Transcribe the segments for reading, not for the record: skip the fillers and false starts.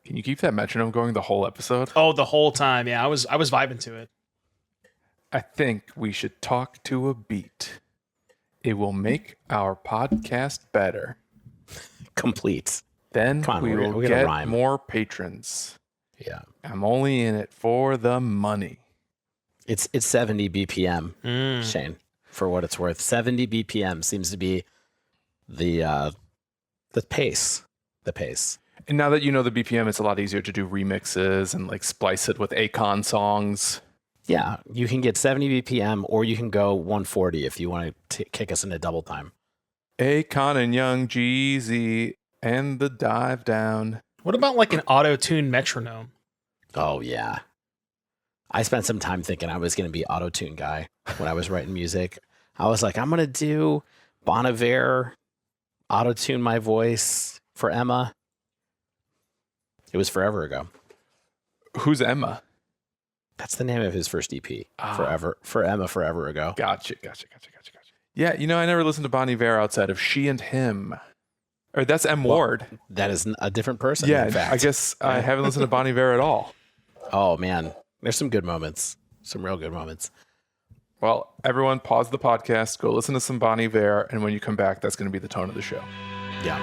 Can you keep that metronome going the whole episode? Oh, the whole time. Yeah, I was vibing to it. I think we should talk to a beat. It will make our podcast better. Complete. Then Come on, we we're will gonna get rhyme. more patrons. Yeah. I'm only in it for the money. It's 70 BPM, Shane, for what it's worth. 70 BPM seems to be the pace. The pace. And now that you know the BPM, it's a lot easier to do remixes and like splice it with Akon songs. Yeah, you can get 70 BPM or you can go 140 if you want to kick us into double time. Akon and Young Jeezy and the dive down. What about like an auto-tune metronome? Oh, yeah. I spent some time thinking I was going to be auto-tune guy when I was writing music. I was like, I'm going to do Bon Iver, auto-tune my voice for Emma. It was forever ago. Who's Emma? That's the name of his first EP. Forever ago. Gotcha. Yeah, I never listened to Bon Iver outside of She and Him. Or that's M. Ward. That is a different person. Yeah, in fact. I guess I haven't listened to Bon Iver at all. Oh, man. There's some good moments. Some real good moments. Well, everyone pause the podcast, go listen to some Bon Iver, and when you come back, that's going to be the tone of the show. Yeah.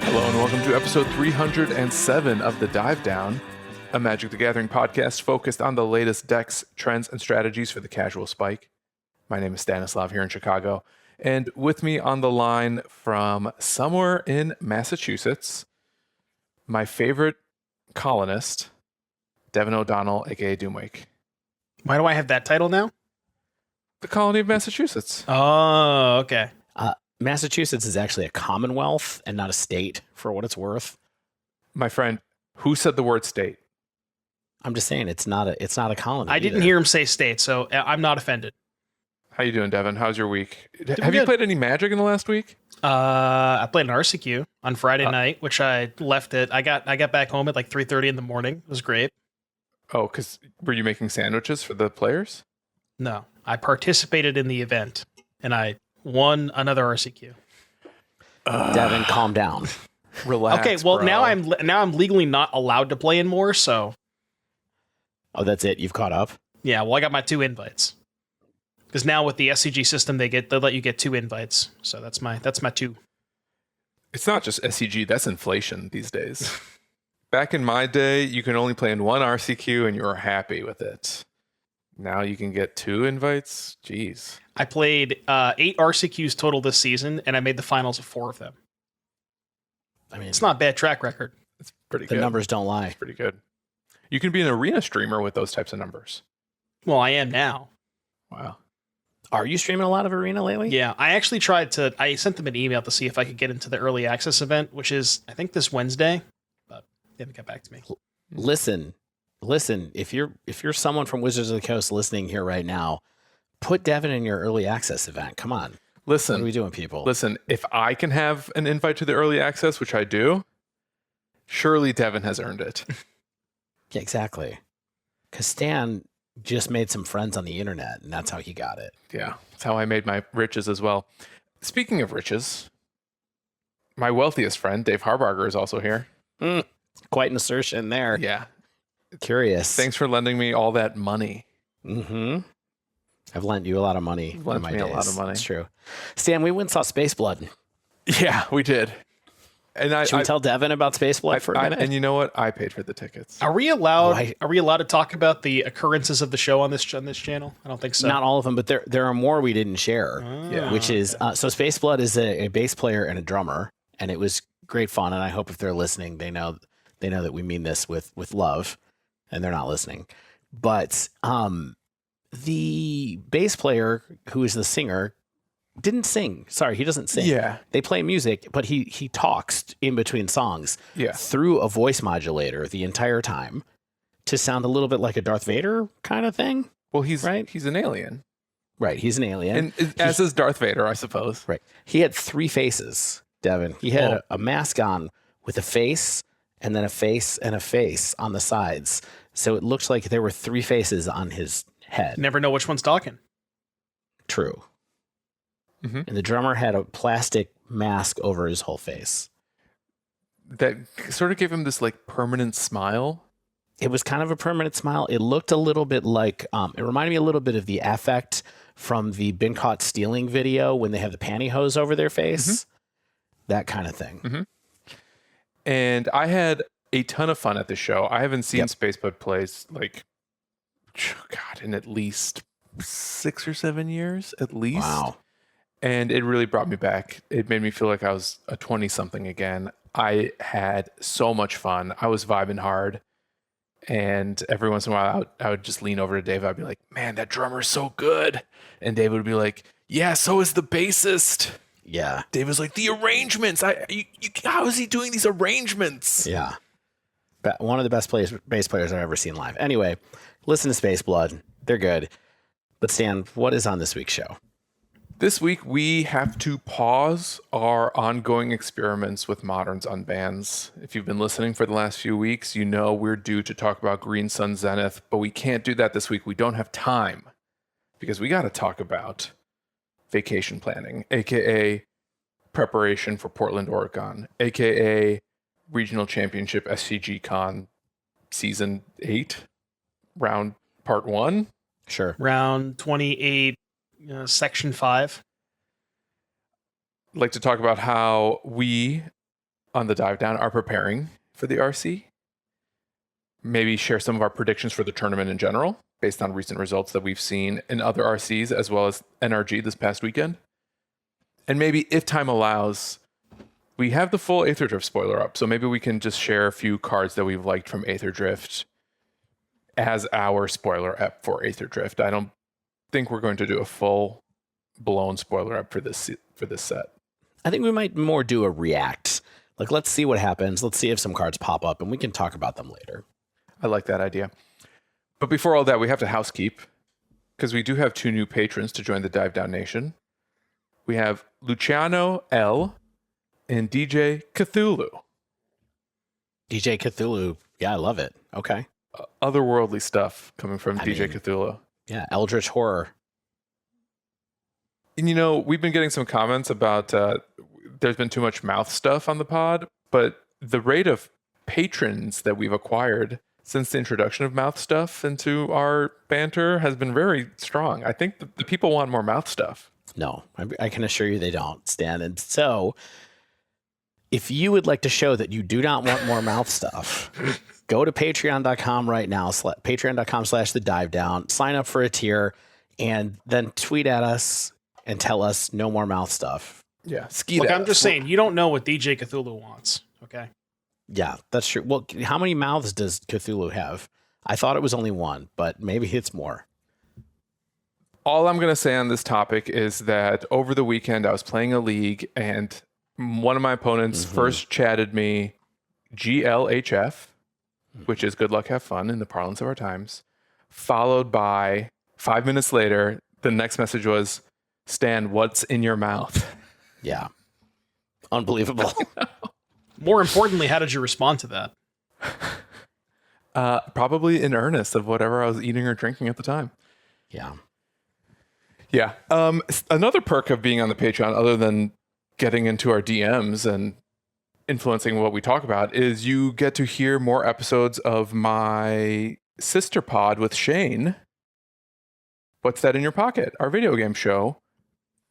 Hello and welcome to episode 307 of The Dive Down, a Magic the Gathering podcast focused on the latest decks, trends, and strategies for the casual spike. My name is Stanislav here in Chicago, and with me on the line from somewhere in Massachusetts, my favorite colonist, Devin O'Donnell, aka Doomwake. Why do I have that title now? The colony of Massachusetts. Oh, okay. Massachusetts is actually a commonwealth and not a state, for what it's worth. My friend, who said the word state? I'm just saying it's not a colony. I didn't hear him say state, so I'm not offended. How you doing, Devin? How's your week? Have good. you played any Magic in the last week? I played an RCQ on Friday night, which I left it. I got back home at like 3:30 in the morning. It was great. Oh, because were you making sandwiches for the players? No, I participated in the event, and I won another RCQ. Devin, calm down. Relax. Okay, well bro. now I'm legally not allowed to play in more. So Oh, that's it. You've caught up. yeah, well I got my 2 invites because now with the SCG system they let you get 2 invites. So that's my 2. It's not just SCG, that's inflation these days. Back in my day, you can only play in one RCQ and you were happy with it. Now you can get 2 invites? Jeez. I played 8 RCQs total this season, and I made the finals of 4 of them. I mean, It's not a bad track record. It's pretty the good. numbers don't lie. It's pretty good. You can be an arena streamer with those types of numbers. Well, I am now. Wow. Are you streaming a lot of Arena lately? Yeah, I actually I sent them an email to see if I could get into the early access event, which is, I think, this Wednesday, but they haven't got back to me. Listen. If you're someone from Wizards of the Coast listening here right now, put Devin in your early access event. Come on. Listen. What are we doing, people? Listen, if I can have an invite to the early access, which I do, surely Devin has earned it. Yeah, exactly. Because Stan just made some friends on the internet, and that's how he got it. Yeah, that's how I made my riches as well. Speaking of riches, my wealthiest friend, Dave Harbarger, is also here. Quite an assertion there. Yeah. Curious. Thanks for lending me all that money. Mm-hmm. I've lent you a lot of money. You've lent in my me a days. lot of money. That's true. Stan, we went and saw Space Blood. Yeah, we did. And Should we tell Devin about Space Blood for a minute? And you know what? I paid for the tickets. Are we allowed? Are we allowed to talk about the occurrences of the show on this channel? I don't think so. Not all of them, but there are more we didn't share. Yeah. Which is so Space Blood is a bass player and a drummer, and it was great fun. And I hope if they're listening, they know that we mean this with love, and they're not listening. But the bass player, who is the singer, didn't sing. Sorry, he doesn't sing. Yeah. They play music, but he talks in between songs through a voice modulator the entire time to sound a little bit like a Darth Vader kind of thing. Well, he's right. He's an alien. Right. He's an alien. And as is Darth Vader, I suppose. Right. He had 3 faces, Devin. He had a mask on with a face and then a face and a face on the sides. So it looked like there were 3 faces on his head. Never know which one's talking. True. Mm-hmm. And the drummer had a plastic mask over his whole face. That sort of gave him this like permanent smile. It was kind of a permanent smile. It looked a little bit like, it reminded me a little bit of the affect from the Been Caught Stealing video when they have the pantyhose over their face. Mm-hmm. That kind of thing. Mm-hmm. And I had a ton of fun at the show. I haven't seen Spacebud Plays like, God, in at least 6 or 7 years, at least. Wow. And it really brought me back. It made me feel like I was a 20-something again. I had so much fun. I was vibing hard. And every once in a while, I would just lean over to Dave. I'd be like, man, that drummer's so good. And Dave would be like, yeah, so is the bassist. Yeah. Dave was like, the arrangements. How is he doing these arrangements? Yeah. One of the best bass players I've ever seen live. Anyway, listen to Space Blood. They're good. But Stan, what is on this week's show? This week, we have to pause our ongoing experiments with moderns on bands. If you've been listening for the last few weeks, you know we're due to talk about Green Sun Zenith, but we can't do that this week. We don't have time because we got to talk about vacation planning, aka preparation for Portland, Oregon, aka Regional Championship SCG Con Season 8, round part 1. Sure. Round 28, Section 5. I'd like to talk about how we on the Dive Down are preparing for the RC. Maybe share some of our predictions for the tournament in general, based on recent results that we've seen in other RCs, as well as NRG this past weekend. And maybe, if time allows, we have the full Aether Drift spoiler up, so maybe we can just share a few cards that we've liked from Aether Drift as our spoiler up for Aether Drift. I don't think we're going to do a full-blown spoiler up for this set. I think we might more do a react. Like, let's see what happens. Let's see if some cards pop up, and we can talk about them later. I like that idea. But before all that, we have to housekeep, because we do have 2 new patrons to join the Dive Down Nation. We have Luciano L. and DJ Cthulhu. DJ Cthulhu. Yeah, I love it. Okay. Otherworldly stuff coming from DJ Cthulhu. Yeah, Eldritch Horror. And we've been getting some comments about there's been too much mouth stuff on the pod, but the rate of patrons that we've acquired since the introduction of mouth stuff into our banter has been very strong. I think the people want more mouth stuff. No, I can assure you they don't, Stan. And so if you would like to show that you do not want more mouth stuff, go to patreon.com right now, patreon.com/thedivedown, sign up for a tier, and then tweet at us and tell us no more mouth stuff. Yeah. Look, I'm just saying, you don't know what DJ Cthulhu wants, okay? Yeah, that's true. Well, how many mouths does Cthulhu have? I thought it was only one, but maybe it's more. All I'm going to say on this topic is that over the weekend, I was playing a league, and one of my opponents first chatted me GLHF, which is good luck, have fun in the parlance of our times, followed by 5 minutes later, the next message was, Stan, what's in your mouth? Yeah. Unbelievable. More importantly, how did you respond to that? Probably in earnest of whatever I was eating or drinking at the time. Yeah. Yeah. Another perk of being on the Patreon, other than getting into our DMs and influencing what we talk about, is you get to hear more episodes of my sister pod with Shane. What's That in Your Pocket? Our video game show.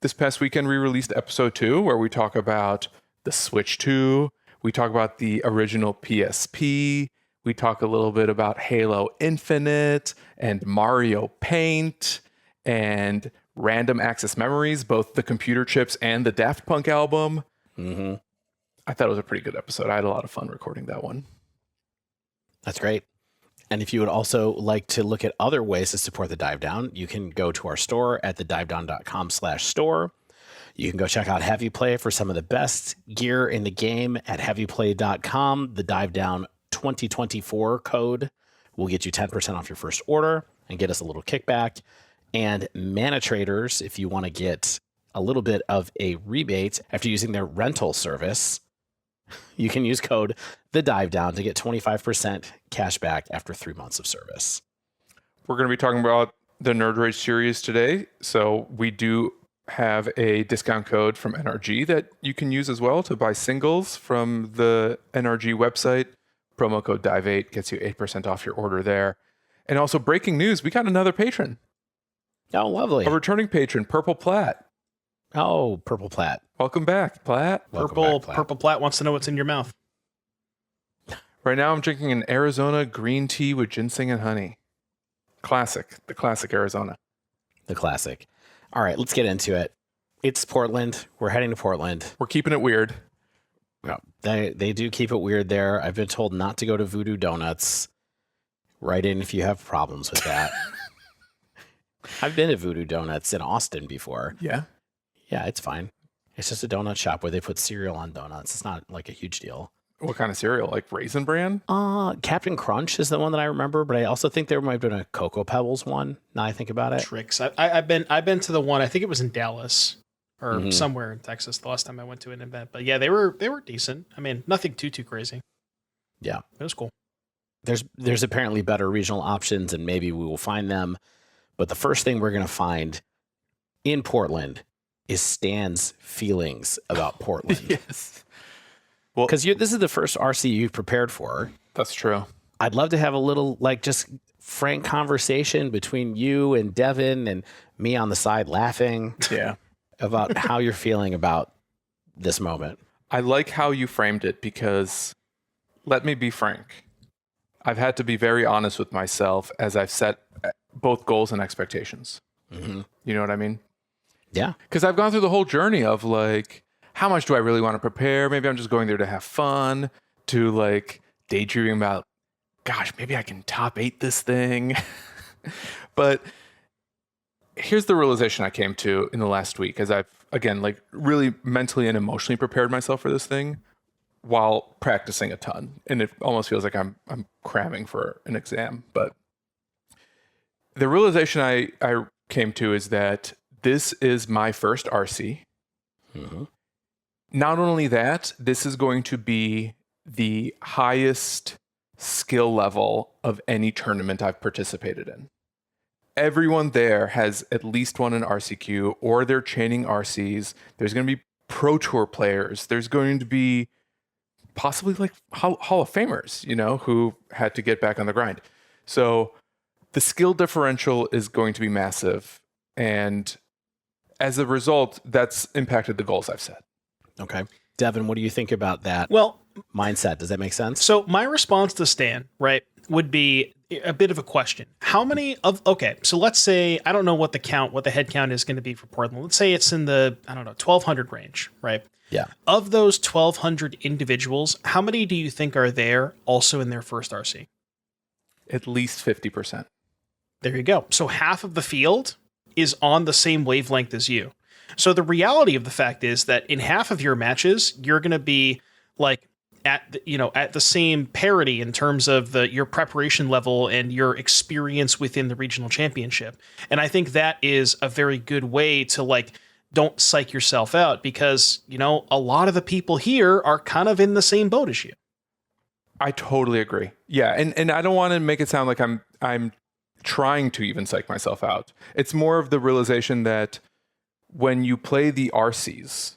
This past weekend, we released episode 2, where we talk about the Switch 2. We talk about the original PSP. We talk a little bit about Halo Infinite and Mario Paint and Random Access Memories, both the computer chips and the Daft Punk album. Mm-hmm. I thought it was a pretty good episode. I had a lot of fun recording that one. That's great. And if you would also like to look at other ways to support the Dive Down, you can go to our store at thedivedown.com/store. You can go check out Heavy Play for some of the best gear in the game at heavyplay.com. The Dive Down 2024 code will get you 10% off your first order and get us a little kickback. And Mana Traders, if you want to get a little bit of a rebate after using their rental service, you can use code THEDIVEDOWN to get 25% cash back after 3 months of service. We're going to be talking about the Nerd Rage series today. So we do have a discount code from NRG that you can use as well to buy singles from the NRG website. Promo code DIVE8 gets you 8% off your order there. And also breaking news, we got another patron. Oh, lovely. A returning patron, Purple Platt. Oh, Purple Platt. Welcome back, Platt. Purple Platt wants to know what's in your mouth. Right now I'm drinking an Arizona green tea with ginseng and honey. Classic. The classic Arizona. The classic. All right, let's get into it. It's Portland. We're heading to Portland. We're keeping it weird. Yeah, they do keep it weird there. I've been told not to go to Voodoo Donuts. Write in if you have problems with that. I've been to Voodoo Donuts in Austin before. Yeah. Yeah, it's fine. It's just a donut shop where they put cereal on donuts. It's not like a huge deal. What kind of cereal? Like Raisin Bran? Captain Crunch is the one that I remember, but I also think there might have been a Cocoa Pebbles one. Now I think about it. Tricks. I've been to the one. I think it was in Dallas or somewhere in Texas the last time I went to an event. But yeah, they were decent. I mean, nothing too crazy. Yeah, it was cool. There's apparently better regional options, and maybe we will find them. But the first thing we're going to find in Portland is Stan's feelings about Portland. Yes. Well, because this is the first RC you've prepared for. That's true. I'd love to have a little, just frank conversation between you and Devin and me on the side laughing. Yeah. About how you're feeling about this moment. I like how you framed it because, let me be frank, I've had to be very honest with myself as I've set both goals and expectations. Mm-hmm. You know what I mean? Yeah. Because I've gone through the whole journey of how much do I really want to prepare? Maybe I'm just going there to have fun, to daydreaming about, gosh, maybe I can top 8 this thing. But here's the realization I came to in the last week as I've, again, really mentally and emotionally prepared myself for this thing while practicing a ton. And it almost feels like I'm cramming for an exam. But the realization I came to is that this is my first RC. Mm-hmm. Not only that, this is going to be the highest skill level of any tournament I've participated in. Everyone there has at least won an RCQ, or they're chaining RCs. There's going to be pro tour players. There's going to be possibly Hall of Famers, who had to get back on the grind. So the skill differential is going to be massive. And as a result, that's impacted the goals I've set. Okay. Devin, what do you think about that mindset? Does that make sense? So my response to Stan, right, would be a bit of a question. So let's say, I don't know what the head count is going to be for Portland. Let's say it's in the, 1,200 range, right? Yeah. Of those 1,200 individuals, how many do you think are there also in their first RC? At least 50%. There you go. So half of the field is on the same wavelength as you. So the reality of the fact is that in half of your matches, you're going to be at the same parity in terms of your preparation level and your experience within the regional championship. And I think that is a very good way to don't psych yourself out because, a lot of the people here are kind of in the same boat as you. I totally agree. Yeah. And I don't want to make it sound like I'm trying to even psych myself out. It's more of the realization that when you play the RCs,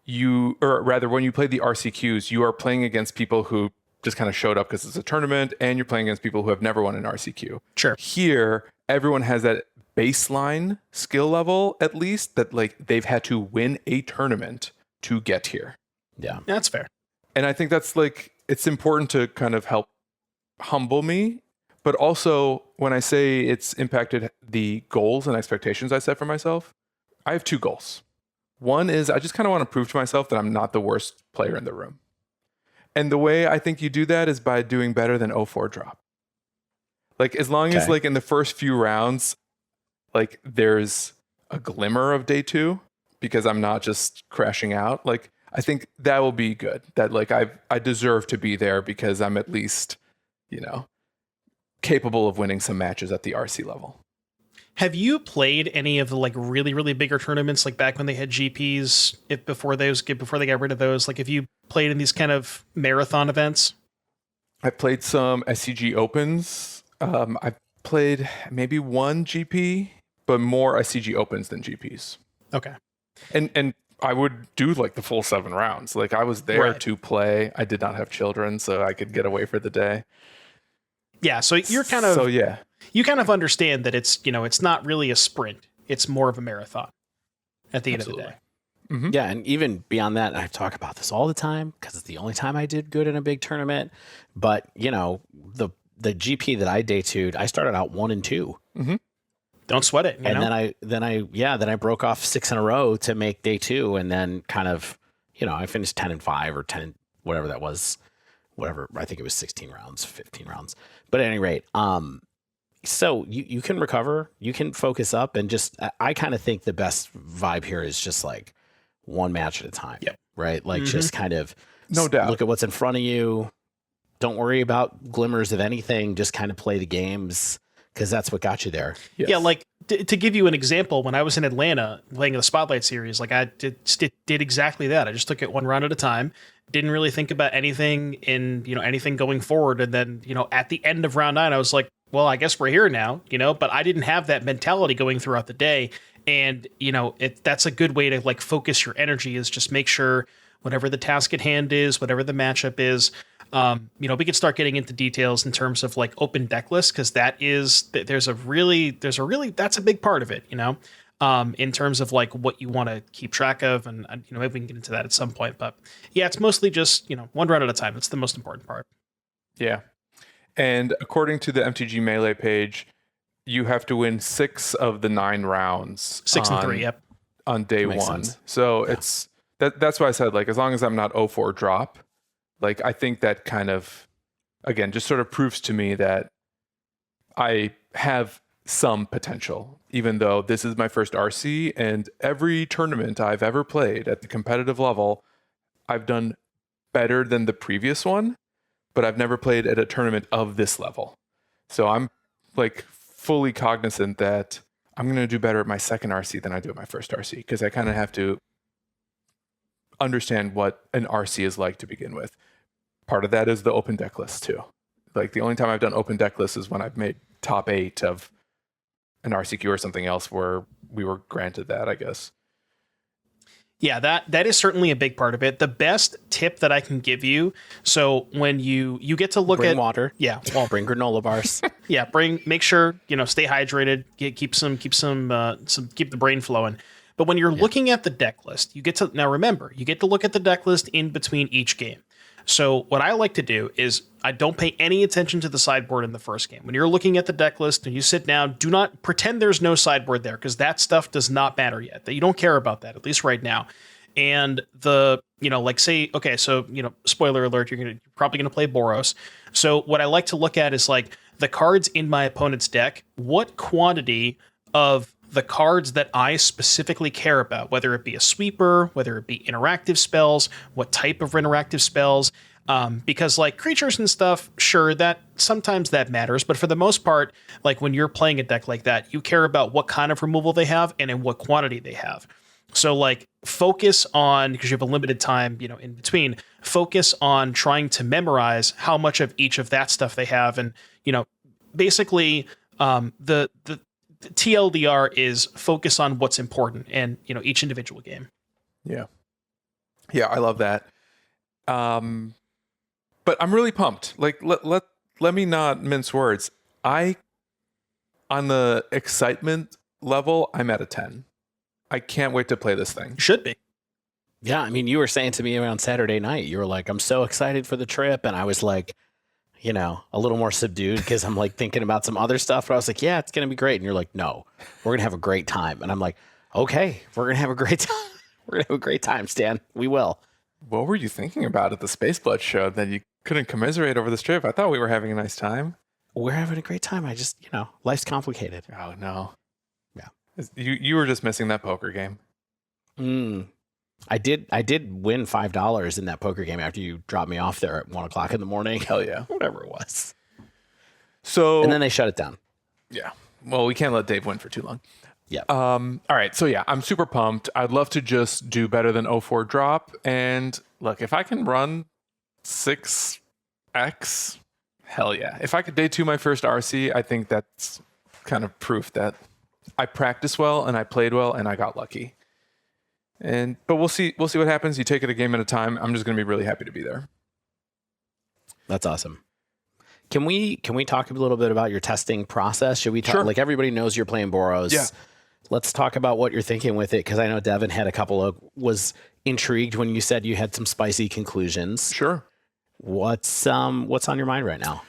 when you play the RCQs, you are playing against people who just kind of showed up because it's a tournament, and you're playing against people who have never won an RCQ. Sure. Here, everyone has that baseline skill level, at least, that they've had to win a tournament to get here. Yeah. That's fair. And I think that's it's important to kind of help humble me. But also, when I say it's impacted the goals and expectations I set for myself, I have 2 goals. One is I just kind of want to prove to myself that I'm not the worst player in the room. And the way I think you do that is by doing better than 0-4 drop. As long as in the first few rounds, there's a glimmer of day 2 because I'm not just crashing out. I think that will be good. That I deserve to be there because I'm at least, capable of winning some matches at the RC level. Have you played any of the really, really bigger tournaments back when they had GPs before they got rid of those? Have you played in these kind of marathon events? I played some SCG Opens. I've played maybe one GP, but more SCG Opens than GPs. Okay. And I would do like the full 7 rounds. Like I was there Right. to play. I did not have children, so I could get away for the day. Yeah, so you're kind of So yeah. you kind of understand that it's, it's not really a sprint. It's more of a marathon at the end of the day. Mm-hmm. Yeah, and even beyond that, I talk about this all the time because it's the only time I did good in a big tournament. But the GP that I day two'd, I started out 1 and 2. Mm-hmm. Don't sweat it. And then I broke off 6 in a row to make day 2, and then kind of, I finished 10 and 5 or 10, whatever that was, whatever. I think it was 16 rounds, 15 rounds. But at any rate, so you can recover, you can focus up, and just I kind of think the best vibe here is just like one match at a time. Yep. Right? Like just kind of No doubt. look at what's in front of you. Don't worry about glimmers of anything. Just kind of play the games, because that's what got you there. Yes. Yeah, like to give you an example, when I was in Atlanta playing the Spotlight Series, like I did exactly that. I just took it one round at a time. Didn't really think about anything anything going forward. And then, at the end of round 9, I was like, well, I guess we're here now, but I didn't have that mentality going throughout the day. And, that's a good way to like focus your energy, is just make sure whatever the task at hand is, whatever the matchup is, we could start getting into details in terms of like open deck lists, because that's a big part of it, in terms of like what you want to keep track of. And, maybe we can get into that at some point. But yeah, it's mostly just, one round at a time. That's the most important part. Yeah. And according to the MTG Melee page, you have to win 6 of the 9 rounds. 6 and 3, yep. On day Makes 1. sense. So it's that's why I said, like, as long as I'm not 0-4 drop, like, I think that kind of, again, just sort of proves to me that I have some potential, even though this is my first RC, and every tournament I've ever played at the competitive level, I've done better than the previous one, but I've never played at a tournament of this level. So I'm like fully cognizant that I'm going to do better at my second RC than I do at my first RC, because I kind of have to understand what an RC is like to begin with. Part of that is the open deck list too. Like the only time I've done open deck lists is when I've made top 8 of an RCQ or something else where we were granted that, I guess. Yeah, that is certainly a big part of it. The best tip that I can give you, so when you get to look Bring at water. Yeah, well, Bring granola bars. yeah, make sure, stay hydrated, keep the brain flowing. But when you're looking at the deck list, you get to look at the deck list in between each game. So what I like to do is I don't pay any attention to the sideboard in the first game. When you're looking at the deck list and you sit down, do not pretend there's no sideboard there, because that stuff does not matter yet. That you don't care about that, at least right now. And spoiler alert, you're probably gonna play Boros. So what I like to look at is like the cards in my opponent's deck. What quantity of the cards that I specifically care about, whether it be a sweeper, whether it be interactive spells, what type of interactive spells, because like creatures and stuff, sure, that sometimes that matters, but for the most part, like when you're playing a deck like that, you care about what kind of removal they have and in what quantity they have. So like focus on, because you have a limited time, in between, focus on trying to memorize how much of each of that stuff they have. And, basically the TLDR is focus on what's important and, each individual game. Yeah. Yeah, I love that. But I'm really pumped. Like, let me not mince words. On the excitement level, I'm at a 10. I can't wait to play this thing. Should be. Yeah, I mean, you were saying to me around Saturday night, you were like, I'm so excited for the trip. And I was like, a little more subdued because I'm like thinking about some other stuff. But I was like, yeah, it's going to be great. And you're like, no, we're going to have a great time. And I'm like, okay, we're going to have a great time. We're going to have a great time, Stan. We will. What were you thinking about at the Space Blood show that you couldn't commiserate over this trip? I thought we were having a nice time. We're having a great time. I just, life's complicated. Oh, no. Yeah. You were just missing that poker game. I did win $5 in that poker game after you dropped me off there at 1 o'clock in the morning. Hell yeah. Whatever it was. So, and then they shut it down. Yeah. Well, we can't let Dave win for too long. Yeah. All right. So yeah, I'm super pumped. I'd love to just do better than 0-4 drop. And look, if I can run 6x, Hell yeah. If I could day 2 my first RC, I think that's kind of proof that I practiced well and I played well and I got lucky. But we'll see what happens. You take it a game at a time. I'm just going to be really happy to be there. That's awesome. Can we talk a little bit about your testing process? Should we talk? Sure. Like, everybody knows you're playing Boros. Yeah. Let's talk about what you're thinking with it, because I know Devin was intrigued when you said you had some spicy conclusions. Sure. What's on your mind right now?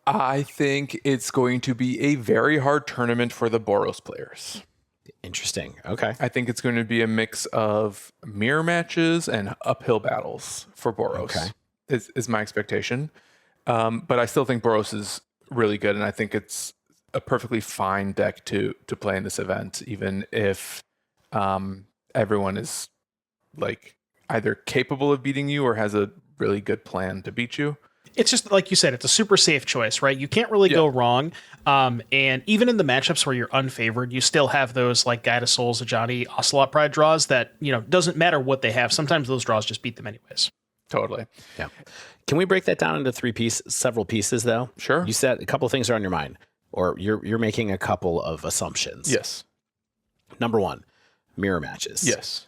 I think it's going to be a very hard tournament for the Boros players. Interesting. Okay. I think it's going to be a mix of mirror matches and uphill battles for Boros. Okay. Is my expectation. But I still think Boros is really good, and I think it's a perfectly fine deck to play in this event, even if everyone is like either capable of beating you or has a really good plan to beat you. It's just like you said, it's a super safe choice, right? You can't really go wrong. And even in the matchups where you're unfavored, you still have those like Guide of Souls, Ajani, Ocelot Pride draws that, doesn't matter what they have. Sometimes those draws just beat them anyways. Totally. Yeah. Can we break that down into several pieces though? Sure. You said a couple of things are on your mind, or you're making a couple of assumptions. Yes. Number one, mirror matches. Yes.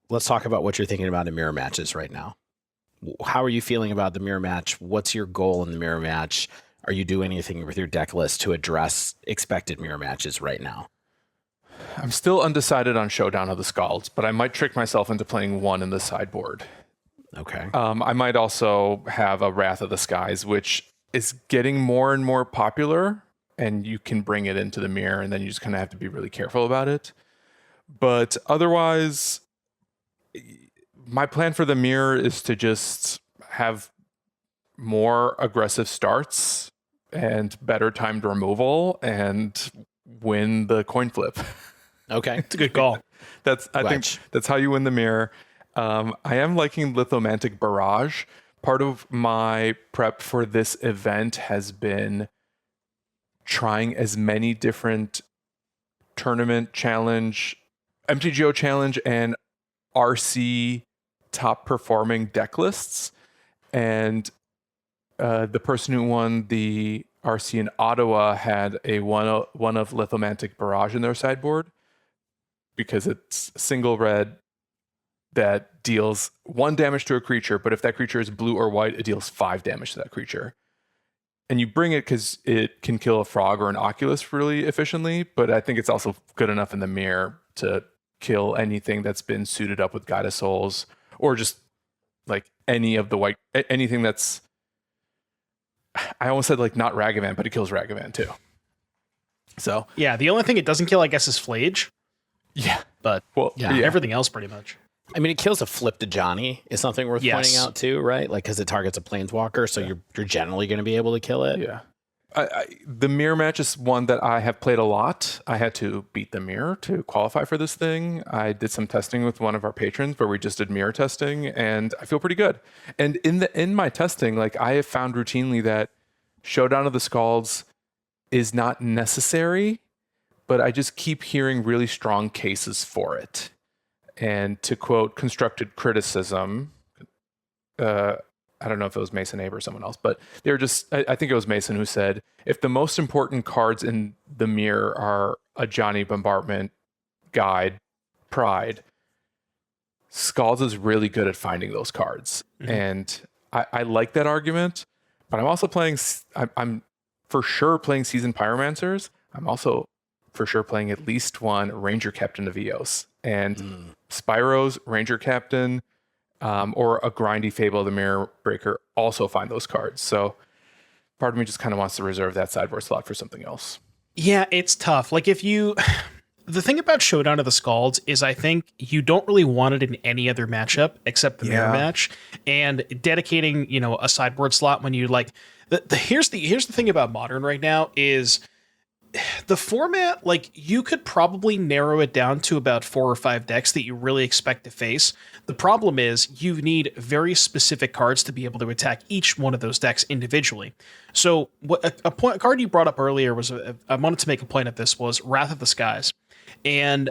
Let's talk about what you're thinking about in mirror matches right now. How are you feeling about the mirror match? What's your goal in the mirror match? Are you doing anything with your deck list to address expected mirror matches right now? I'm still undecided on Showdown of the Scalds, but I might trick myself into playing one in the sideboard. Okay. I might also have a Wrath of the Skies, which is getting more and more popular, and you can bring it into the mirror, and then you just kind of have to be really careful about it. But otherwise, my plan for the mirror is to just have more aggressive starts and better timed removal and win the coin flip. Okay. It's a good call. I think that's how you win the mirror. I am liking Lithomantic Barrage. Part of my prep for this event has been trying as many different tournament challenge, MTGO challenge, and RC top performing deck lists. And the person who won the RC in Ottawa had a one of Lithomantic Barrage in their sideboard because it's single red that deals 1 damage to a creature, but if that creature is blue or white, it deals 5 damage to that creature. And you bring it because it can kill a frog or an Oculus really efficiently, but I think it's also good enough in the mirror to kill anything that's been suited up with Guide of Souls, or just like any of the white, anything that's, I almost said like not Ragavan, but it kills Ragavan too. So Yeah, the only thing it doesn't kill, I guess, is Flage. yeah, But yeah. everything else pretty much. I mean, it kills a flip to Johnny is something worth pointing out too, right? Like, because it targets a planeswalker, so you're generally going to be able to kill it. yeah. The mirror match is one that I have played a lot. I had to beat the mirror to qualify for this thing. I did some testing with one of our patrons where we just did mirror testing, and I feel pretty good. And in my testing, like I have found routinely that Showdown of the Scalds is not necessary, but I just keep hearing really strong cases for it. And to quote constructed criticism, I don't know if it was Mason Abe or someone else, but they were just, I think it was Mason who said, if the most important cards in the mirror are a Johnny Bombardment, Guide, Pride, Scalds is really good at finding those cards. Mm-hmm. And I like that argument, but I'm also I'm for sure playing Seasoned Pyromancers. I'm also for sure playing at least one Ranger Captain of Eos. And Spyro's Ranger Captain, or a grindy Fable of the Mirror Breaker also find those cards. So part of me just kind of wants to reserve that sideboard slot for something else. Yeah, it's tough. Like the thing about Showdown of the Scalds is I think you don't really want it in any other matchup except the mirror match, and dedicating, a sideboard slot when you like here's the thing about Modern right now is the format, like you could probably narrow it down to about 4 or 5 decks that you really expect to face. The problem is you need very specific cards to be able to attack each one of those decks individually. So what a card you brought up earlier was, I wanted to make a point of this, was Wrath of the Skies. And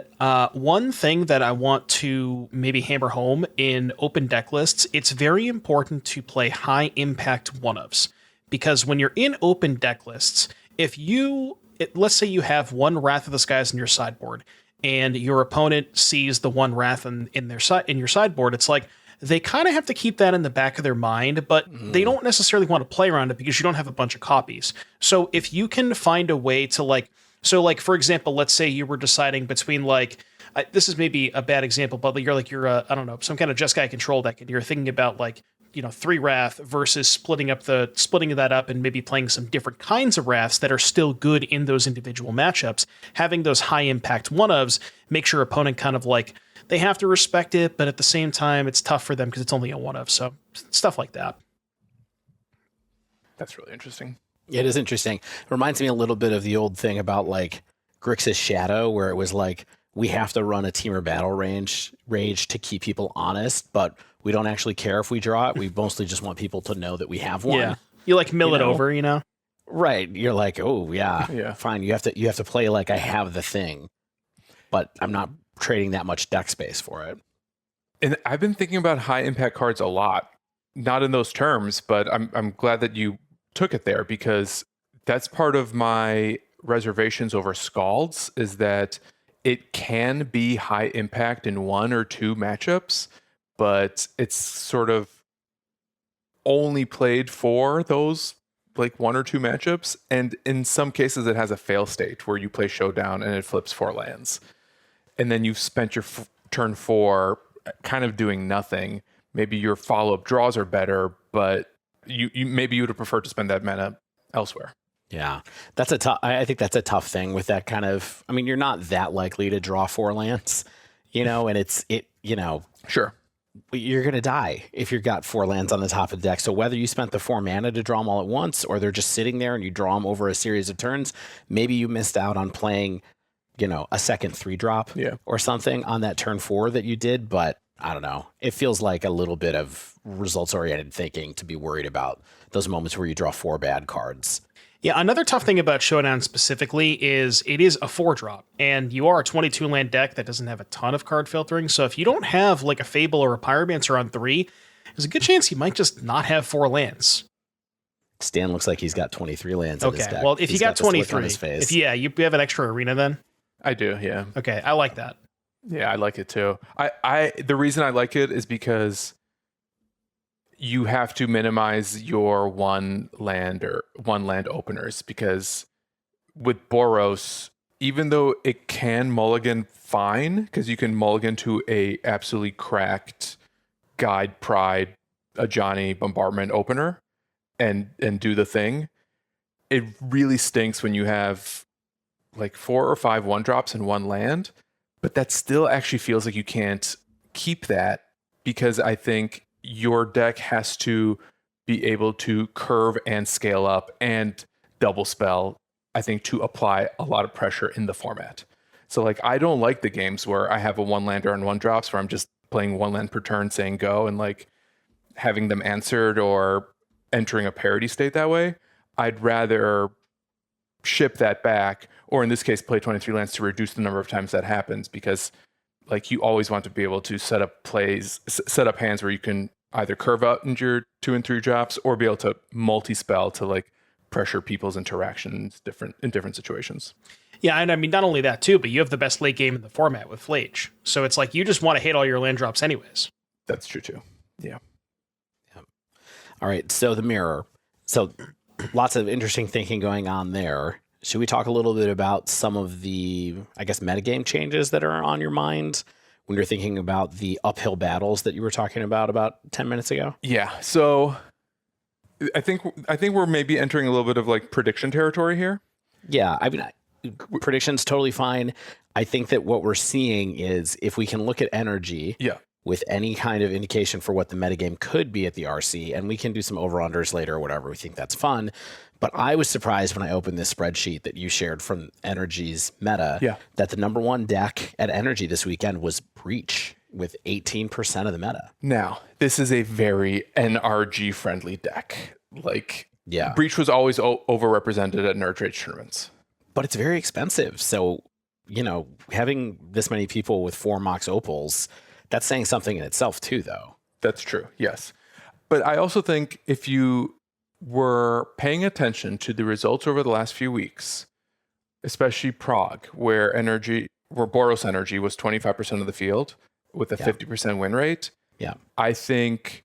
one thing that I want to maybe hammer home in open deck lists, it's very important to play high impact one-ofs. because when you're in open deck lists, let's say you have one Wrath of the Skies in your sideboard, and your opponent sees the one Wrath in your sideboard, it's like they kind of have to keep that in the back of their mind, but they don't necessarily want to play around it because you don't have a bunch of copies. So if you can find a way to for example, let's say you were deciding between this is maybe a bad example, but you're I don't know, some kind of Jeskai control deck, and you're thinking about 3 Wrath versus splitting that up and maybe playing some different kinds of Wraths that are still good in those individual matchups. Having those high impact one-ofs makes your opponent kind of they have to respect it, but at the same time, it's tough for them because it's only a one-of. So stuff like that. That's really interesting. It is interesting. It reminds me a little bit of the old thing about Grixis Shadow, where it was we have to run a Temur Battle Rage to keep people honest, but we don't actually care if we draw it. We mostly just want people to know that we have one. Yeah. You mill it over, Right. You're oh yeah, fine. You have to play I have the thing, but I'm not trading that much deck space for it. And I've been thinking about high impact cards a lot. Not in those terms, but I'm glad that you took it there, because that's part of my reservations over Scalds, is that it can be high impact in 1 or 2 matchups, but it's sort of only played for those 1 or 2 matchups. And in some cases, it has a fail state where you play Showdown and it flips 4 lands. And then you've spent your turn 4 kind of doing nothing. Maybe your follow-up draws are better, but you maybe you would have preferred to spend that mana elsewhere. Yeah, I think that's a tough thing with that kind of. I mean, you're not that likely to draw 4 lands, and Sure. You're gonna die if you've got 4 lands on the top of the deck. So whether you spent the 4 mana to draw them all at once, or they're just sitting there and you draw them over a series of turns, maybe you missed out on playing, a second 3-drop or something on that turn 4 that you did. But I don't know. It feels like a little bit of results-oriented thinking to be worried about those moments where you draw 4 bad cards. Yeah, another tough thing about Showdown specifically is it is a 4-drop, and you are a 22-land deck that doesn't have a ton of card filtering, so if you don't have a Fable or a Pyromancer on 3, there's a good chance you might just not have 4 lands. Stan looks like he's got 23 lands in his deck. Well, if he's you got 23, you have an extra arena then? I do, yeah. Okay, I like that. Yeah, I like it too. The reason I like it is because you have to minimize your one land openers, because with Boros, even though it can mulligan fine, because you can mulligan to a absolutely cracked Guide Pride, a Johnny Bombardment opener and do the thing, it really stinks when you have 4 or 5 1-drops in 1 land. But that still actually feels like you can't keep that, because I think your deck has to be able to curve and scale up and double spell, I think, to apply a lot of pressure in the format. So I don't like the games where I have a 1-lander and 1-drops where I'm just playing 1 land per turn saying go and having them answered or entering a parity state that way. I'd rather ship that back, or in this case, play 23 lands to reduce the number of times that happens, because you always want to be able to set up hands where you can either curve out into your 2 and 3 drops, or be able to multi-spell to pressure people's interactions in different situations. Yeah, and I mean, not only that too, but you have the best late game in the format with Flage. So it's you just want to hit all your land drops anyways. That's true too. Yeah. All right, so the mirror. So lots of interesting thinking going on there. Should we talk a little bit about some of the, metagame changes that are on your mind when you're thinking about the uphill battles that you were talking about 10 minutes ago? Yeah. So I think we're maybe entering a little bit of prediction territory here. Yeah. I mean, prediction's totally fine. I think that what we're seeing is, if we can look at energy with any kind of indication for what the metagame could be at the RC, and we can do some over-unders later or whatever, we think that's fun. But I was surprised when I opened this spreadsheet that you shared from Energy's meta that the number 1 deck at Energy this weekend was Breach, with 18% of the meta. Now, this is a very NRG-friendly deck. Breach was always overrepresented at Nerd Rage tournaments. But it's very expensive. So, having this many people with 4 Mox Opals, that's saying something in itself too, though. That's true, yes. But I also think if you were paying attention to the results over the last few weeks, especially Prague, where Boros Energy was 25% of the field with a 50% win rate. Yeah. I think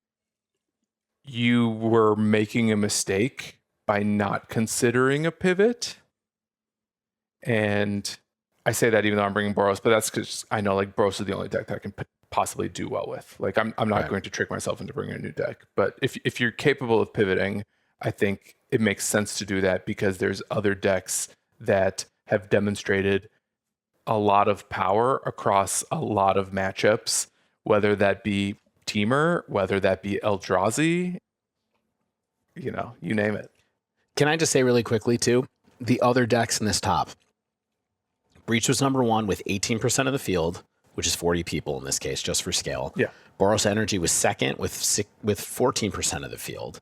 you were making a mistake by not considering a pivot. And I say that even though I'm bringing Boros, but that's because I know like Boros is the only deck that I can possibly do well with. Like I'm not going to trick myself into bringing a new deck. But if you're capable of pivoting, I think it makes sense to do that because there's other decks that have demonstrated a lot of power across a lot of matchups, whether that be Teamer, whether that be Eldrazi, you name it. Can I just say really quickly too, the other decks in this top, Breach was number 1 with 18% of the field, which is 40 people in this case, just for scale. Yeah. Boros Energy was second with 14% of the field.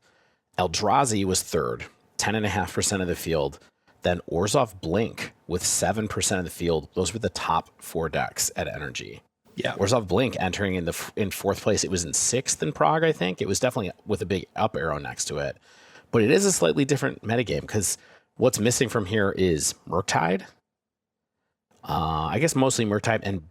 Eldrazi was third, 10.5% of the field. Then Orzhov Blink with 7% of the field. Those were the top 4 decks at Energy. Yeah. Orzhov Blink entering in fourth place. It was in 6th in Prague, I think. It was definitely with a big up arrow next to it. But it is a slightly different metagame because what's missing from here is Murktide. I guess mostly Murktide and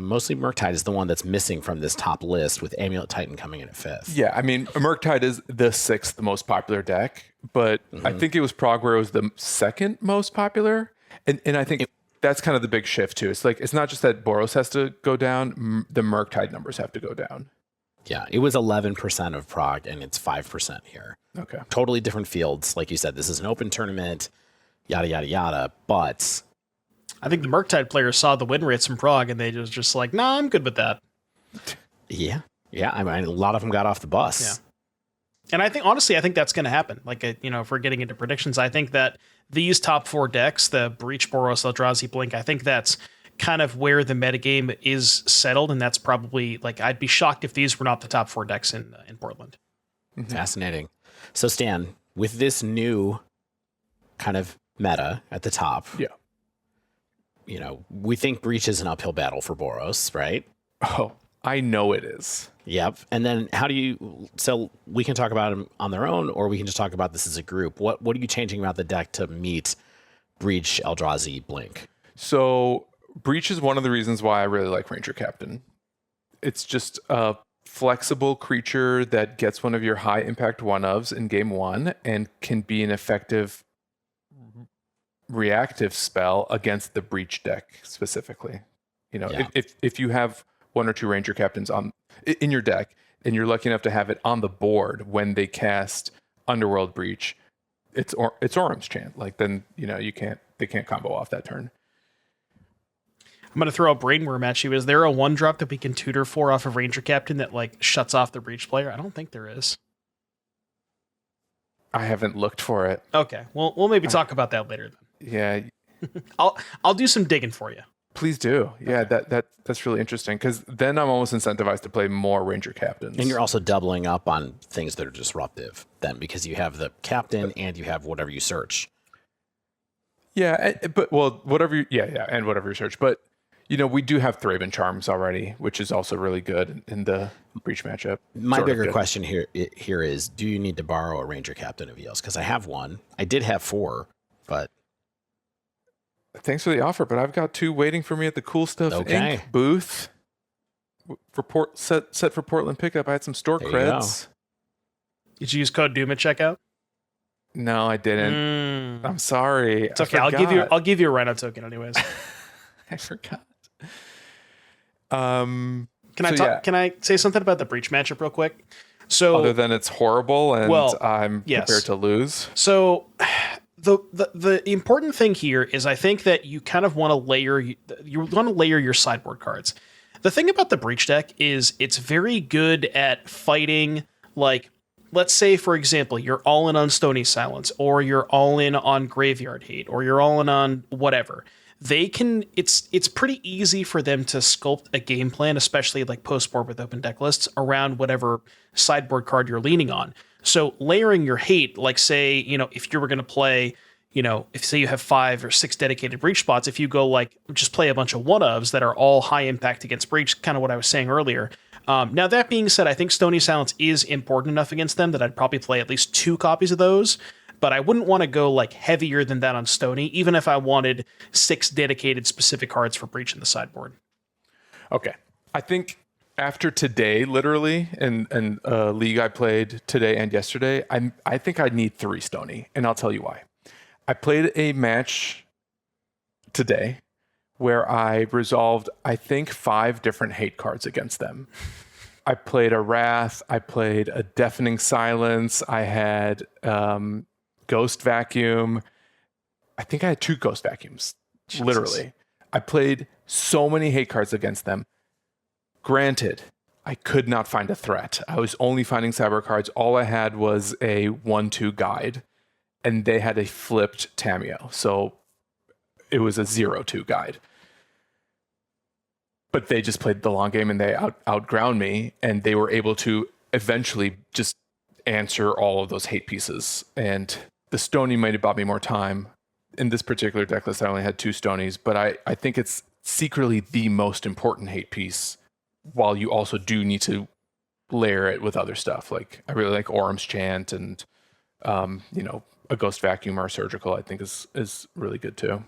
mostly Murktide is the one that's missing from this top list with Amulet Titan coming in at 5th. Yeah, I mean, Murktide is the 6th most popular deck, but I think it was Prague where it was the 2nd most popular. And I think that's kind of the big shift too. It's like, it's not just that Boros has to go down, the Murktide numbers have to go down. Yeah, it was 11% of Prague and it's 5% here. Okay. Totally different fields. Like you said, this is an open tournament, yada, yada, yada. But I think the Murktide players saw the win rates from Prague and they was just like, nah, I'm good with that. Yeah. Yeah. I mean, a lot of them got off the bus. Yeah. And I think, honestly, that's going to happen. Like, if we're getting into predictions, I think that these top 4 decks, the Breach, Boros, Eldrazi, Blink, I think that's kind of where the metagame is settled. And that's probably, like, I'd be shocked if these were not the top 4 decks in Portland. Mm-hmm. Fascinating. So, Stan, with this new kind of meta at the top, we think Breach is an uphill battle for Boros, right? Oh, I know it is. Yep. And then so we can talk about them on their own, or we can just talk about this as a group. What are you changing about the deck to meet Breach, Eldrazi, Blink? So Breach is one of the reasons why I really like Ranger Captain. It's just a flexible creature that gets one of your high impact 1-ofs in game 1 and can be an effective reactive spell against the Breach deck specifically. If you have 1 or 2 Ranger Captains in your deck and you're lucky enough to have it on the board when they cast Underworld Breach, it's Orum's Chant. Like then they can't combo off that turn. I'm gonna throw a brainworm at you. Is there a 1-drop that we can tutor for off of Ranger Captain that like shuts off the Breach player? I don't think there is. I haven't looked for it. Okay, well we'll maybe talk about that later then. Yeah. I'll do some digging for you. Please do. Yeah, Okay. that's really interesting because then I'm almost incentivized to play more Ranger Captains. And you're also doubling up on things that are disruptive then because you have the captain and you have whatever you search. Yeah, but whatever and whatever you search. But we do have Thraben Charms already, which is also really good in the Breach matchup. My bigger question here is, do you need to borrow a Ranger Captain of EOS? Because I have one. I did have 4, but thanks for the offer, but I've got 2 waiting for me at the Cool Stuff Inc. booth. For set for Portland pickup, I had some store creds. Did you use code Doom at checkout? No, I didn't. I'm sorry. It's okay. I'll give you a Rhino token anyways. I forgot. Can I say something about the Breach matchup real quick? So other than it's horrible and I'm prepared to lose. So the important thing here is I think that you kind of want to layer your sideboard cards. The thing about the Breach deck is it's very good at fighting, like, let's say, for example, you're all in on Stony Silence, or you're all in on Graveyard Hate, or you're all in on whatever. It's pretty easy for them to sculpt a game plan, especially like post-board with open deck lists, around whatever sideboard card you're leaning on. So layering your hate, like say, if you were going to play, if say you have 5 or 6 dedicated Breach spots, if you go like just play a bunch of 1-ofs that are all high impact against Breach, kind of what I was saying earlier, Now, that being said, I think Stony Silence is important enough against them that I'd probably play at least 2 copies of those, but I wouldn't want to go like heavier than that on Stony, even if I wanted 6 dedicated specific cards for Breach in the sideboard. Okay. I think after today, literally, and league I played today and yesterday, I think I need 3 Stony, and I'll tell you why. I played a match today where I resolved, I think, 5 different hate cards against them. I played a Wrath, I played a Deafening Silence, I had Ghost Vacuum. I think I had 2 Ghost Vacuums, Jesus. Literally. I played so many hate cards against them. Granted, I could not find a threat. I was only finding cyber cards. All I had was a 1/2 guide, and they had a flipped Tamiyo. So it was a 0/2 guide. But they just played the long game, and they outground me, and they were able to eventually just answer all of those hate pieces. And the Stony might have bought me more time. In this particular deck list, I only had 2 Stonies, but I think it's secretly the most important hate piece, while you also do need to layer it with other stuff. Like, I really like Orum's Chant, and a Ghost Vacuum or a Surgical, I think is really good too.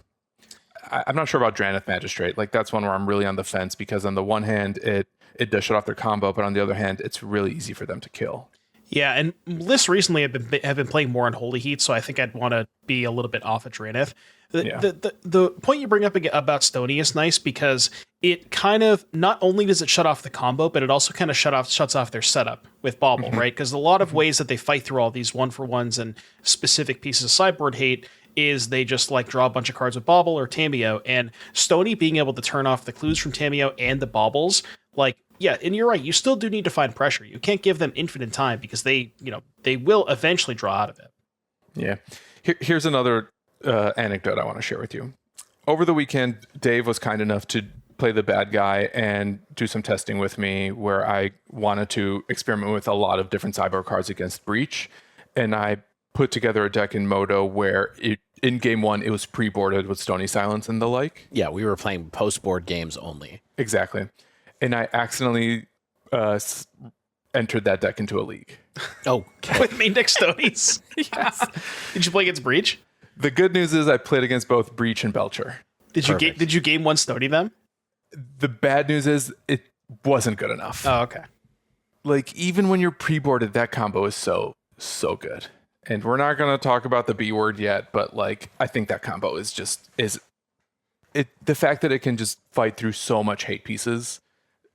I'm not sure about Draneth Magistrate. Like, that's one where I'm really on the fence, because on the one hand, it does shut off their combo, but on the other hand, it's really easy for them to kill. Yeah, and lists recently have been playing more on Holy Heat, so I think I'd want to be a little bit off of Draneth. The point you bring up about Stony is nice, because it kind of, not only does it shut off the combo, but it also kind of shuts off their setup with Bauble, mm-hmm. right? Because a lot of ways that they fight through all these 1-for-1s and specific pieces of sideboard hate is they just like draw a bunch of cards with Bauble or Tamiyo, and Stony being able to turn off the clues from Tamiyo and the Baubles, like, yeah, and you're right, you still do need to find pressure. You can't give them infinite time, because they will eventually draw out of it. Yeah. Here's another anecdote I want to share with you. Over the weekend, Dave was kind enough to play the bad guy and do some testing with me, where I wanted to experiment with a lot of different cyber cards against Breach. And I put together a deck in Modo where in game 1, it was pre-boarded with Stony Silence and the like. Yeah, we were playing post-board games only. Exactly. And I accidentally entered that deck into a league. Oh, okay. With main deck Stonies. Yes. Did you play against Breach? The good news is I played against both Breach and Belcher. Did you game 1 Stony them? The bad news is it wasn't good enough. Oh, okay. Like, even when you're pre-boarded, that combo is so good. And we're not going to talk about the B word yet, but like, I think that combo is the fact that it can just fight through so much hate pieces,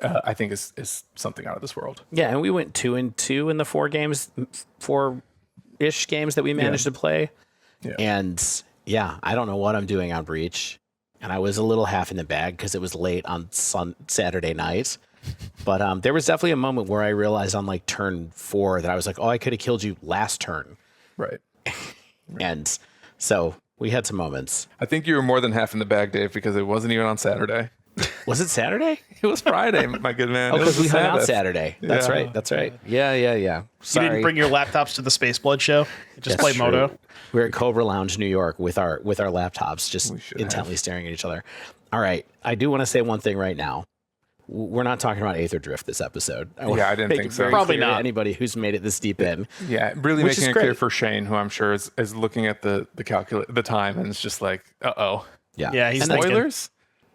I think is something out of this world. Yeah, and we went 2-2 in the 4-ish games that we managed to play. Yeah. And yeah, I don't know what I'm doing on Breach. And I was a little half in the bag because it was late on Saturday night. But there was definitely a moment where I realized on like turn 4 that I was like, oh, I could have killed you last turn. Right. And so we had some moments. I think you were more than half in the bag, Dave, because it wasn't even on Saturday. Was it Saturday? It was Friday, my good man. Oh, because we hung out Saturday. That's right. That's right. Yeah. Sorry. You didn't bring your laptops to the Space Blood show? Just play Moto? We were at Cobra Lounge, New York with our laptops, just intently staring at each other. All right. I do want to say one thing right now. We're not talking about Aether Drift this episode. Yeah, I didn't think so. Probably not. Anybody who's made it this deep in. Yeah, really making it clear for Shane, who I'm sure is looking at the time, and it's just like, uh-oh. Yeah, he's spoilers?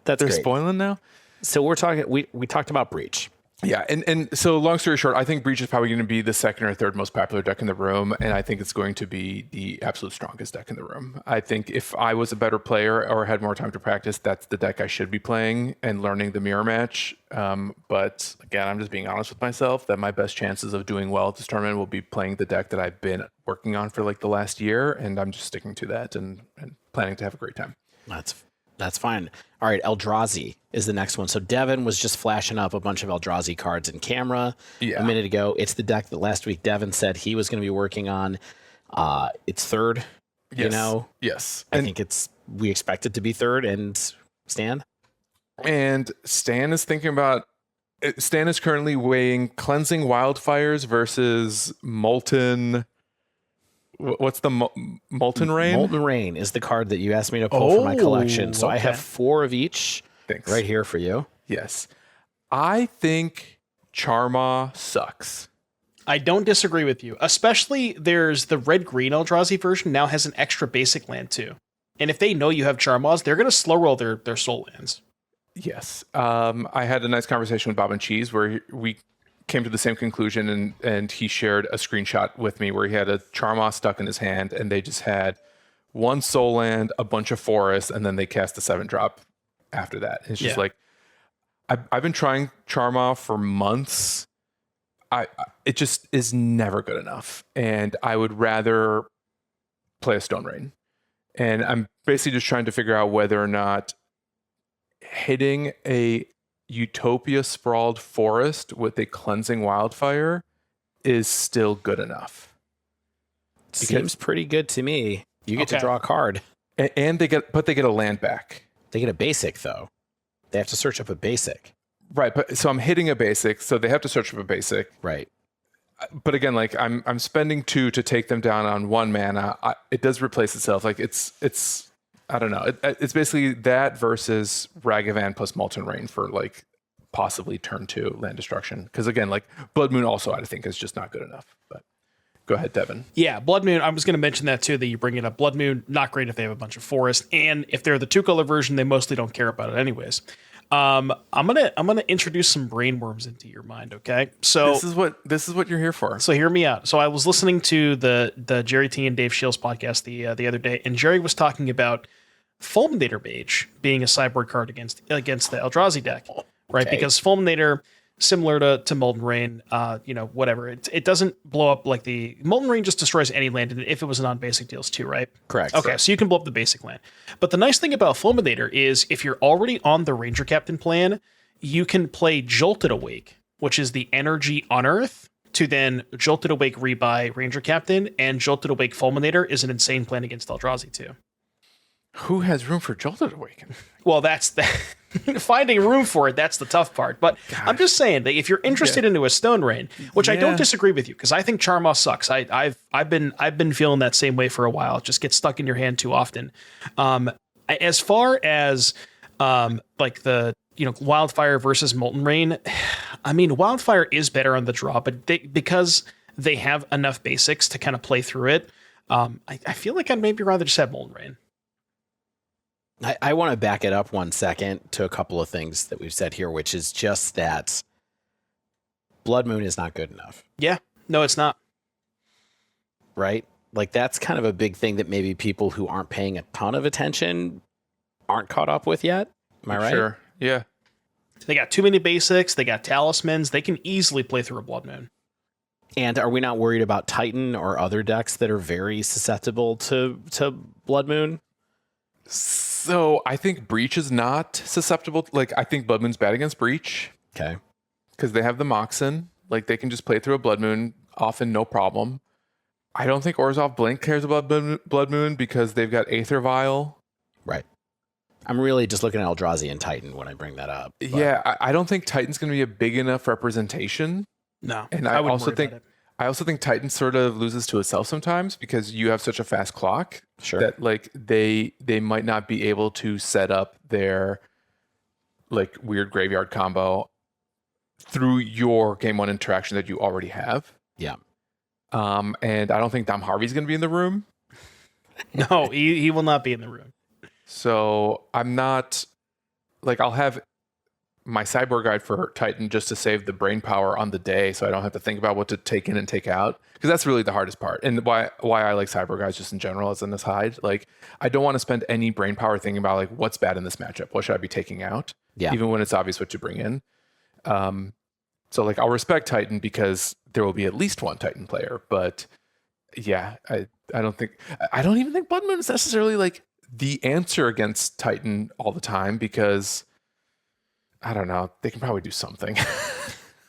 They're great. spoiling now? So we're talking. We talked about Breach. Yeah, and so long story short, I think Breach is probably going to be the second or third most popular deck in the room, and I think it's going to be the absolute strongest deck in the room. I think if I was a better player or had more time to practice, that's the deck I should be playing and learning the mirror match. But again, I'm just being honest with myself that my best chances of doing well at this tournament will be playing the deck that I've been working on for like the last year, and I'm just sticking to that and planning to have a great time. That's fine. All right, Eldrazi is the next one. So Devin was just flashing up a bunch of Eldrazi cards in camera a minute ago. It's the deck that last week Devin said he was going to be working on. It's third, Yes. I think we expect it to be third. And Stan? And Stan is currently weighing Cleansing Wildfires versus Molten... What's the Molten Rain? Molten Rain is the card that you asked me to pull for my collection. So I have 4 of each right here for you. Yes. I think Charma sucks. I don't disagree with you. Especially there's the red-green Eldrazi version now has an extra basic land too. And if they know you have Charmaws, they're going to slow roll their soul lands. Yes. I had a nice conversation with Bob and Cheese where we came to the same conclusion, and he shared a screenshot with me where he had a Charma stuck in his hand, and they just had one soul land, a bunch of forests, and then they cast a 7-drop after that. It's just like, I've been trying Charma for months. It just is never good enough, and I would rather play a Stone Rain. And I'm basically just trying to figure out whether or not hitting a Utopia sprawled forest with a cleansing wildfire is still good enough. Seems pretty good to me. You get to draw a card, and they get a land back. They get a basic though. They have to search up a basic. Right, but so I'm hitting a basic, so they have to search up a basic. Right. But again, like I'm spending 2 to take them down on 1 mana. It does replace itself. Like it's I don't know. It's basically that versus Ragavan plus Molten Rain for like possibly turn 2 land destruction. Because again, like Blood Moon also I think is just not good enough. But go ahead, Devin. Yeah, Blood Moon. I was going to mention that too. That you bring it up. Blood Moon not great if they have a bunch of forest, and if they're the 2-color version, they mostly don't care about it anyways. I'm gonna introduce some brainworms into your mind, okay? So this is what you're here for. So hear me out. So I was listening to the Jerry T and Dave Shields podcast the other day, and Jerry was talking about Fulminator Mage being a sideboard card against the Eldrazi deck, right? Because Fulminator, similar to Molten Rain, whatever. It doesn't blow up like the Molten Rain just destroys any land if it was a non-basic deals too, right? Correct. Okay, so you can blow up the basic land. But the nice thing about Fulminator is if you're already on the Ranger Captain plan, you can play Jolted Awake, which is the energy unearth, to then Jolted Awake rebuy Ranger Captain, and Jolted Awake Fulminator is an insane plan against Eldrazi too. Who has room for Jolted Awaken? Well, that's finding room for it. That's the tough part. But I'm just saying that if you're interested into a Stone Rain, which I don't disagree with you, because I think Charma sucks. I've been feeling that same way for a while. It just gets stuck in your hand too often. As far as like the Wildfire versus Molten Rain, I mean Wildfire is better on the draw, but because they have enough basics to kind of play through it, I feel like I'd maybe rather just have Molten Rain. I want to back it up 1 second to a couple of things that we've said here, which is just that Blood Moon is not good enough. Yeah, no, it's not. Right? Like that's kind of a big thing that maybe people who aren't paying a ton of attention aren't caught up with yet. Am I right? Sure. Yeah. They got too many basics. They got talismans. They can easily play through a Blood Moon. And are we not worried about Titan or other decks that are very susceptible to Blood Moon? So I think Breach is not susceptible. Like I think Blood Moon's bad against Breach. Okay. Because they have the Moxen. Like they can just play through a Blood Moon often, no problem. I don't think Orzhov Blink cares about Blood Moon because they've got Aether Vial. Right. I'm really just looking at Eldrazi and Titan when I bring that up. But. Yeah, I don't think Titan's going to be a big enough representation. No, and I also think Titan sort of loses to itself sometimes because you have such a fast clock. Sure. That like they might not be able to set up their like weird graveyard combo through your game 1 interaction that you already have. Yeah. And I don't think Dom Harvey's going to be in the room. No, he will not be in the room. So I'm not like I'll have my sideboard guide for Titan just to save the brain power on the day so I don't have to think about what to take in and take out, because that's really the hardest part and why I like sideboard guides just in general as an aside. Like I don't want to spend any brain power thinking about like what's bad in this matchup, what should I be taking out, even when it's obvious what to bring in. So like I'll respect Titan because there will be at least one Titan player, but yeah, I don't even think Blood Moon is necessarily like the answer against Titan all the time, because I don't know. They can probably do something.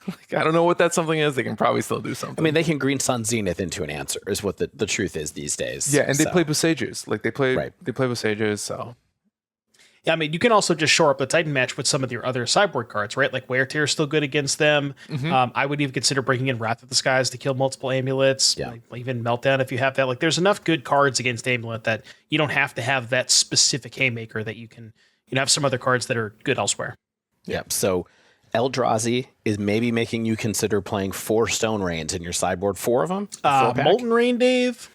Like, I don't know what that something is. They can probably still do something. I mean, they can Green Sun Zenith into an answer is what the truth is these days. Yeah, and they play Bosages. Like they play Bosages, so. Yeah, I mean, you can also just shore up the Titan match with some of your other sideboard cards, right? Like Wear Tear is still good against them. Mm-hmm. I would even consider bringing in Wrath of the Skies to kill multiple amulets. Yeah. Like, even Meltdown if you have that. Like there's enough good cards against Amulet that you don't have to have that specific Haymaker, that you can have some other cards that are good elsewhere. Yep. So Eldrazi is maybe making you consider playing 4 Stone Rains in your sideboard. 4 of them? 4-pack? Molten Rain, Dave?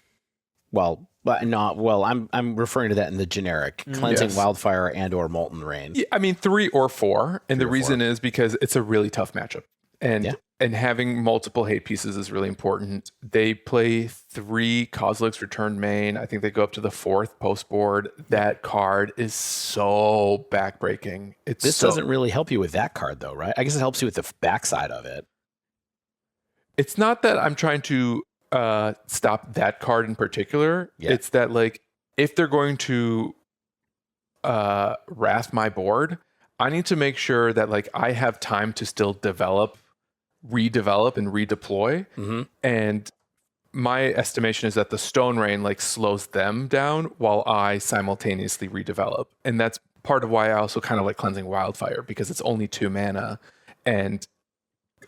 Well, but not well. I'm referring to that in the generic cleansing wildfire and or molten rain. Yeah, I mean 3 or 4, and the reason is because it's a really tough matchup, and having multiple hate pieces is really important. They play 3 Kozilek's Return main. I think they go up to the 4th post board. That card is so backbreaking. This doesn't really help you with that card though, right? I guess it helps you with the backside of it. It's not that I'm trying to stop that card in particular. It's that like if they're going to wrath my board, I need to make sure that like I have time to still develop, redevelop, and redeploy. And my estimation is that the Stone Rain like slows them down while I simultaneously redevelop, and that's part of why I also kind of like Cleansing Wildfire, because it's only 2 mana and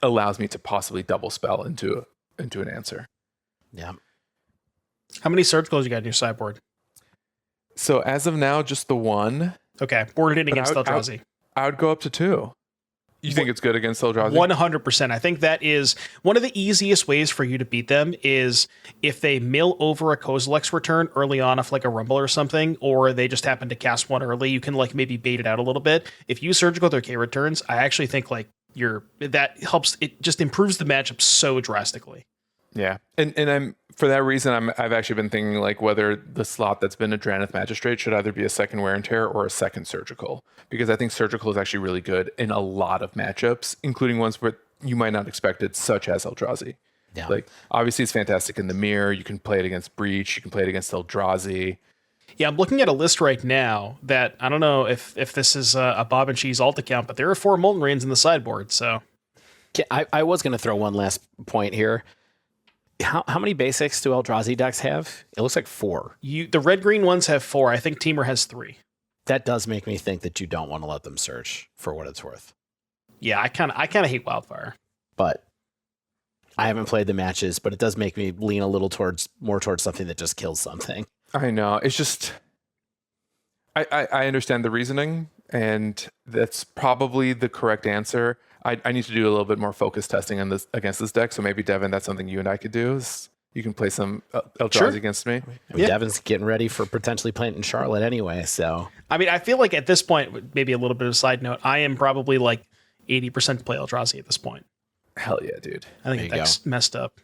allows me to possibly double spell into an answer. Yeah. How many surgicals you got in your sideboard? So as of now, just the 1. Okay, boarded in against Eldrazi. I would go up to 2. You think it's good against Eldrazi? 100%. I think that is one of the easiest ways for you to beat them is if they mill over a Kozilek's Return early on off like a Rumble or something, or they just happen to cast one early, you can like maybe bait it out a little bit. If you surgical their K returns, I actually think like that helps. It just improves the matchup so drastically. Yeah, and I'm for that reason I've actually been thinking like whether the slot that's been a Dranith Magistrate should either be a second Wear and Tear or a second Surgical, because I think Surgical is actually really good in a lot of matchups, including ones where you might not expect it, such as Eldrazi. Yeah. Like obviously it's fantastic in the mirror. You can play it against Breach. You can play it against Eldrazi. Yeah, I'm looking at a list right now that I don't know if this is a Bob and Cheese alt account, but there are 4 Molten Rains in the sideboard. So I was going to throw one last point here. How many basics do Eldrazi decks have? It looks like 4. The red-green ones have 4. I think Teamer has 3. That does make me think that you don't want to let them search for what it's worth. Yeah, I kind of hate Wildfire. But I haven't played the matches, but it does make me lean a little more towards something that just kills something. I know. It's just I understand the reasoning, and that's probably the correct answer. I need to do a little bit more focus testing on this against this deck. So maybe Devin, that's something you and I could do. Is you can play some Eldrazi against me. I mean, Devin's getting ready for potentially playing in Charlotte anyway. So I mean, I feel like at this point, maybe a little bit of a side note, I am probably like 80% to play Eldrazi at this point. Hell yeah, dude! I think that's messed up.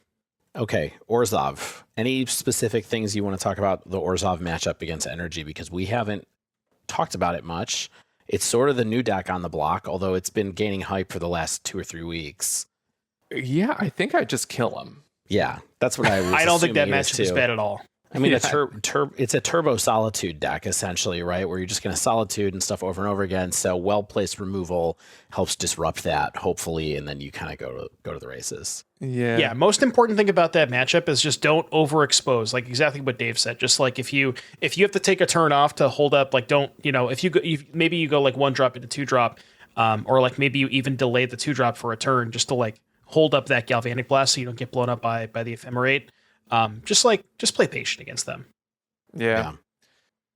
Okay, Orzhov. Any specific things you want to talk about the Orzhov matchup against Energy? Because we haven't talked about it much. It's sort of the new deck on the block, although it's been gaining hype for the last 2 or 3 weeks. Yeah, I think I just kill him. Yeah, that's what I was I don't think that assuming matchup is bad at all. I mean, it's a Turbo Solitude deck, essentially, right? Where you're just going to Solitude and stuff over and over again. So well-placed removal helps disrupt that, hopefully, and then you kind of go to the races. Yeah. Yeah, most important thing about that matchup is just don't overexpose. Like exactly what Dave said. Just like if you have to take a turn off to hold up, like don't, maybe you go like 1-drop into 2-drop, or like maybe you even delay the 2-drop for a turn just to like hold up that Galvanic Blast so you don't get blown up by the Ephemerate. Just play patient against them. Yeah.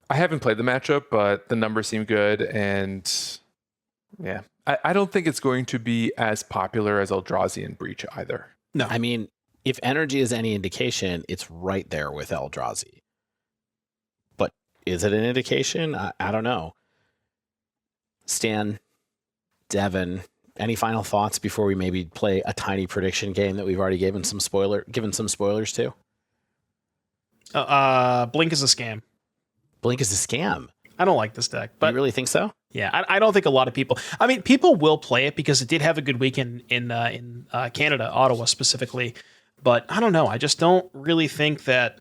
I haven't played the matchup, but the numbers seem good, and yeah, I don't think it's going to be as popular as Eldrazi and Breach either. No, I mean, if Energy is any indication, it's right there with Eldrazi. But is it an indication? I don't know. Stan, Devin, any final thoughts before we maybe play a tiny prediction game that we've already given some spoilers to? Blink is a scam. Blink is a scam. I don't like this deck, but you really think so? Yeah, I don't think a lot of people. I mean, people will play it because it did have a good weekend in Canada, Ottawa specifically. But I don't know. I just don't really think that.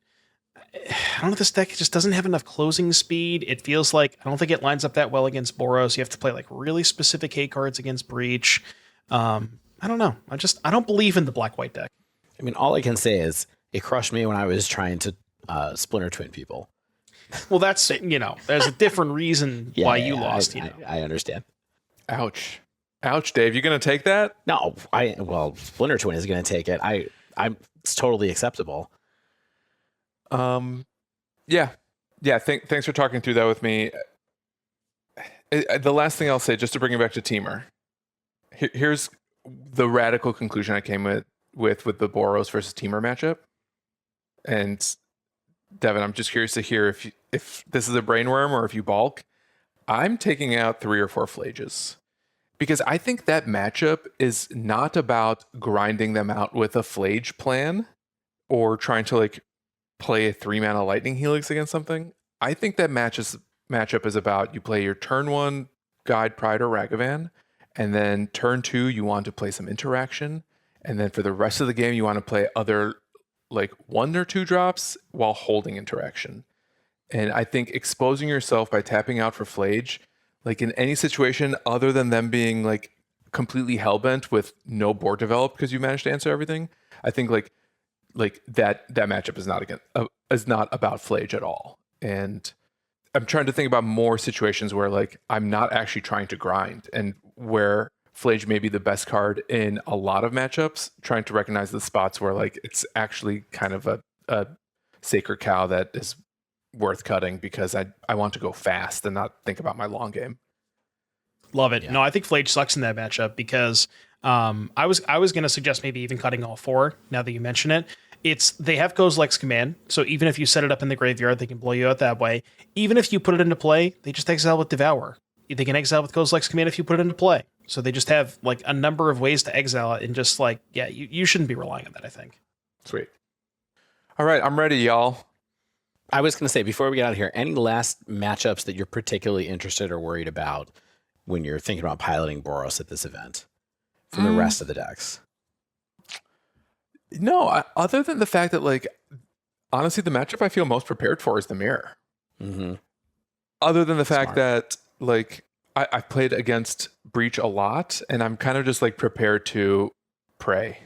I don't know. This deck just doesn't have enough closing speed. It feels like I don't think it lines up that well against Boros. You have to play like really specific hate cards against Breach. I don't know. I don't believe in the black-white deck. I mean, all I can say is it crushed me when I was trying to Splinter Twin people. Well, that's, there's a different reason why you lost, I understand. Ouch, Dave. You going to take that? No, Splinter Twin is going to take it. It's totally acceptable. Yeah. Thanks for talking through that with me. The last thing I'll say, just to bring it back to Teamer, Here's the radical conclusion I came with the Boros versus Teamer matchup. And Devin, I'm just curious to hear if this is a brainworm or if you balk. I'm taking out 3 or 4 Phlages because I think that matchup is not about grinding them out with a Phlage plan or trying to like play a 3-mana Lightning Helix against something. I think that matchup is about you play your turn 1 Guide, Pride, or Ragavan, and then turn 2 you want to play some interaction, and then for the rest of the game you want to play other like 1 or 2 drops while holding interaction. And I think exposing yourself by tapping out for Phlage, like in any situation other than them being like completely hellbent with no board developed because you managed to answer everything, I think like that matchup is not about Phlage at all. And I'm trying to think about more situations where like I'm not actually trying to grind and where Phlage may be the best card in a lot of matchups, trying to recognize the spots where like it's actually kind of a sacred cow that is worth cutting because I want to go fast and not think about my long game. Love it. Yeah. No, I think Phlage sucks in that matchup because I was going to suggest maybe even cutting all 4 now that you mention it. They have Kozilek's Command, so even if you set it up in the graveyard, they can blow you out that way. Even if you put it into play, they just exile with Devour. They can exile with Kozilek's Command if you put it into play. So they just have like a number of ways to exile it, and just like, yeah, you shouldn't be relying on that, I think. Sweet. All right, I'm ready, y'all. I was going to say, before we get out of here, any last matchups that you're particularly interested or worried about when you're thinking about piloting Boros at this event from the rest of the decks? No, other than the fact that, like, honestly, the matchup I feel most prepared for is the Mirror. Mm-hmm. Other than the fact that, like, I've played against Breach a lot, and I'm kind of just, like, prepared to pray.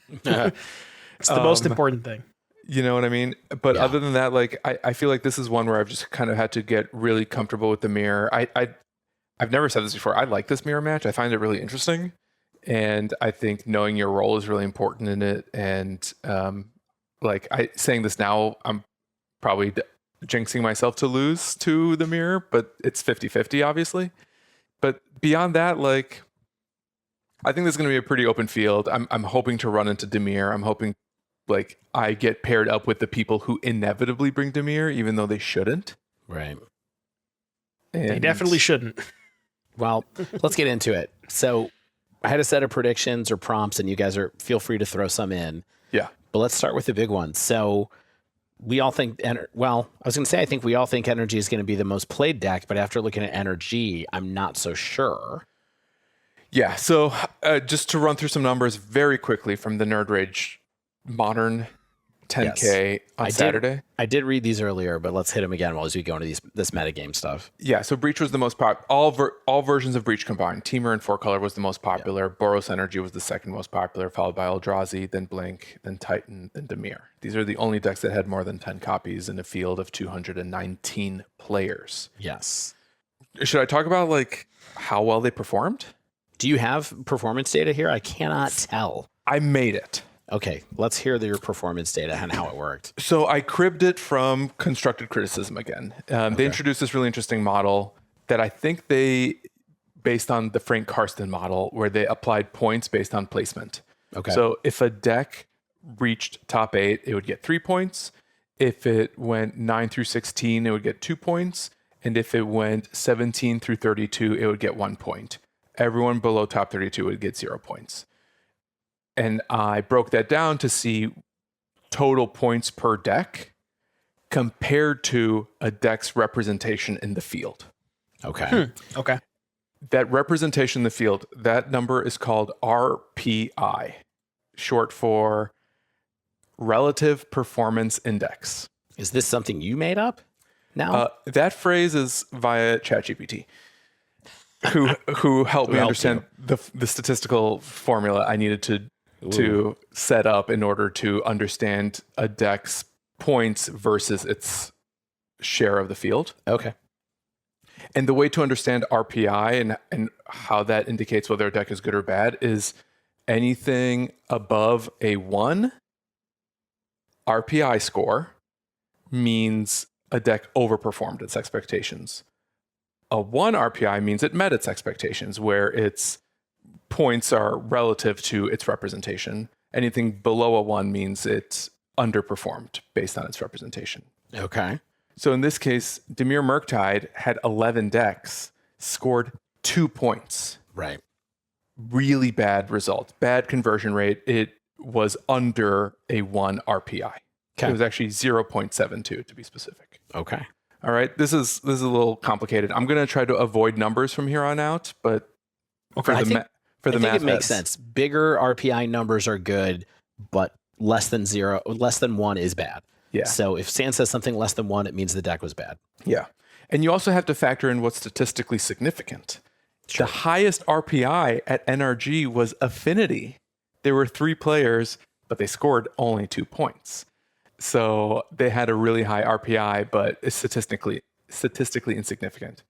It's the most important thing. You know what I mean? But other than that, like, I feel like this is one where I've just kind of had to get really comfortable with the Mirror. I've never said this before. I like this Mirror match. I find it really interesting. And I think knowing your role is really important in it. And saying this now, I'm probably jinxing myself to lose to the Mirror, but it's 50-50, obviously. But beyond that, like, I think this is going to be a pretty open field. I'm hoping to run into Dimir. I'm hoping, like, I get paired up with the people who inevitably bring Dimir, even though they shouldn't. Right. And They definitely shouldn't. Well, let's get into it. So I had a set of predictions or prompts, and you guys feel free to throw some in. Yeah. But let's start with the big one. So we all think, I think we all think Energy is going to be the most played deck, but after looking at Energy, I'm not so sure. Yeah. So just to run through some numbers very quickly from the Nerd Rage Modern 10K on Saturday. I did read these earlier, but let's hit them again as we go into this metagame stuff. Yeah, so Breach was the most popular. All versions of Breach combined. Teamer and 4-color was the most popular. Yeah. Boros Energy was the second most popular, followed by Eldrazi, then Blink, then Titan, then Dimir. These are the only decks that had more than 10 copies in a field of 219 players. Yes. Should I talk about, like, how well they performed? Do you have performance data here? I cannot tell. I made it. Okay, let's hear your performance data and how it worked. So I cribbed it from Constructed Criticism again. They introduced this really interesting model that I think based on the Frank Karsten model, where they applied points based on placement. Okay. So if a deck reached top 8, it would get 3 points. If it went 9 through 16, it would get 2 points. And if it went 17 through 32, it would get 1 point. Everyone below top 32 would get 0 points. And I broke that down to see total points per deck compared to a deck's representation in the field. Okay. Okay. That representation in the field, that number is called RPI, short for Relative Performance Index. Is this something you made up now? That phrase is via ChatGPT. Who helped me understand the statistical formula I needed to set up in order to understand a deck's points versus its share of the field. Okay. And the way to understand RPI and how that indicates whether a deck is good or bad is anything above a 1 RPI score means a deck overperformed its expectations. A 1 RPI means it met its expectations, where it's points are relative to its representation. Anything below a 1 means it's underperformed based on its representation. Okay. So in this case, Demir Murktide had 11 decks, scored 2 points. Right. Really bad result, bad conversion rate. It was under a 1 RPI. Okay. It was actually 0.72 to be specific. Okay. All right, this is a little complicated. I'm going to try to avoid numbers from here on out, but I think math it makes sense. Bigger RPI numbers are good, but less than 1 is bad. Yeah. So if Stan says something less than 1, it means the deck was bad. Yeah. And you also have to factor in what's statistically significant. Sure. The highest RPI at NRG was Affinity. There were 3 players, but they scored only 2 points. So they had a really high RPI, but it's statistically insignificant.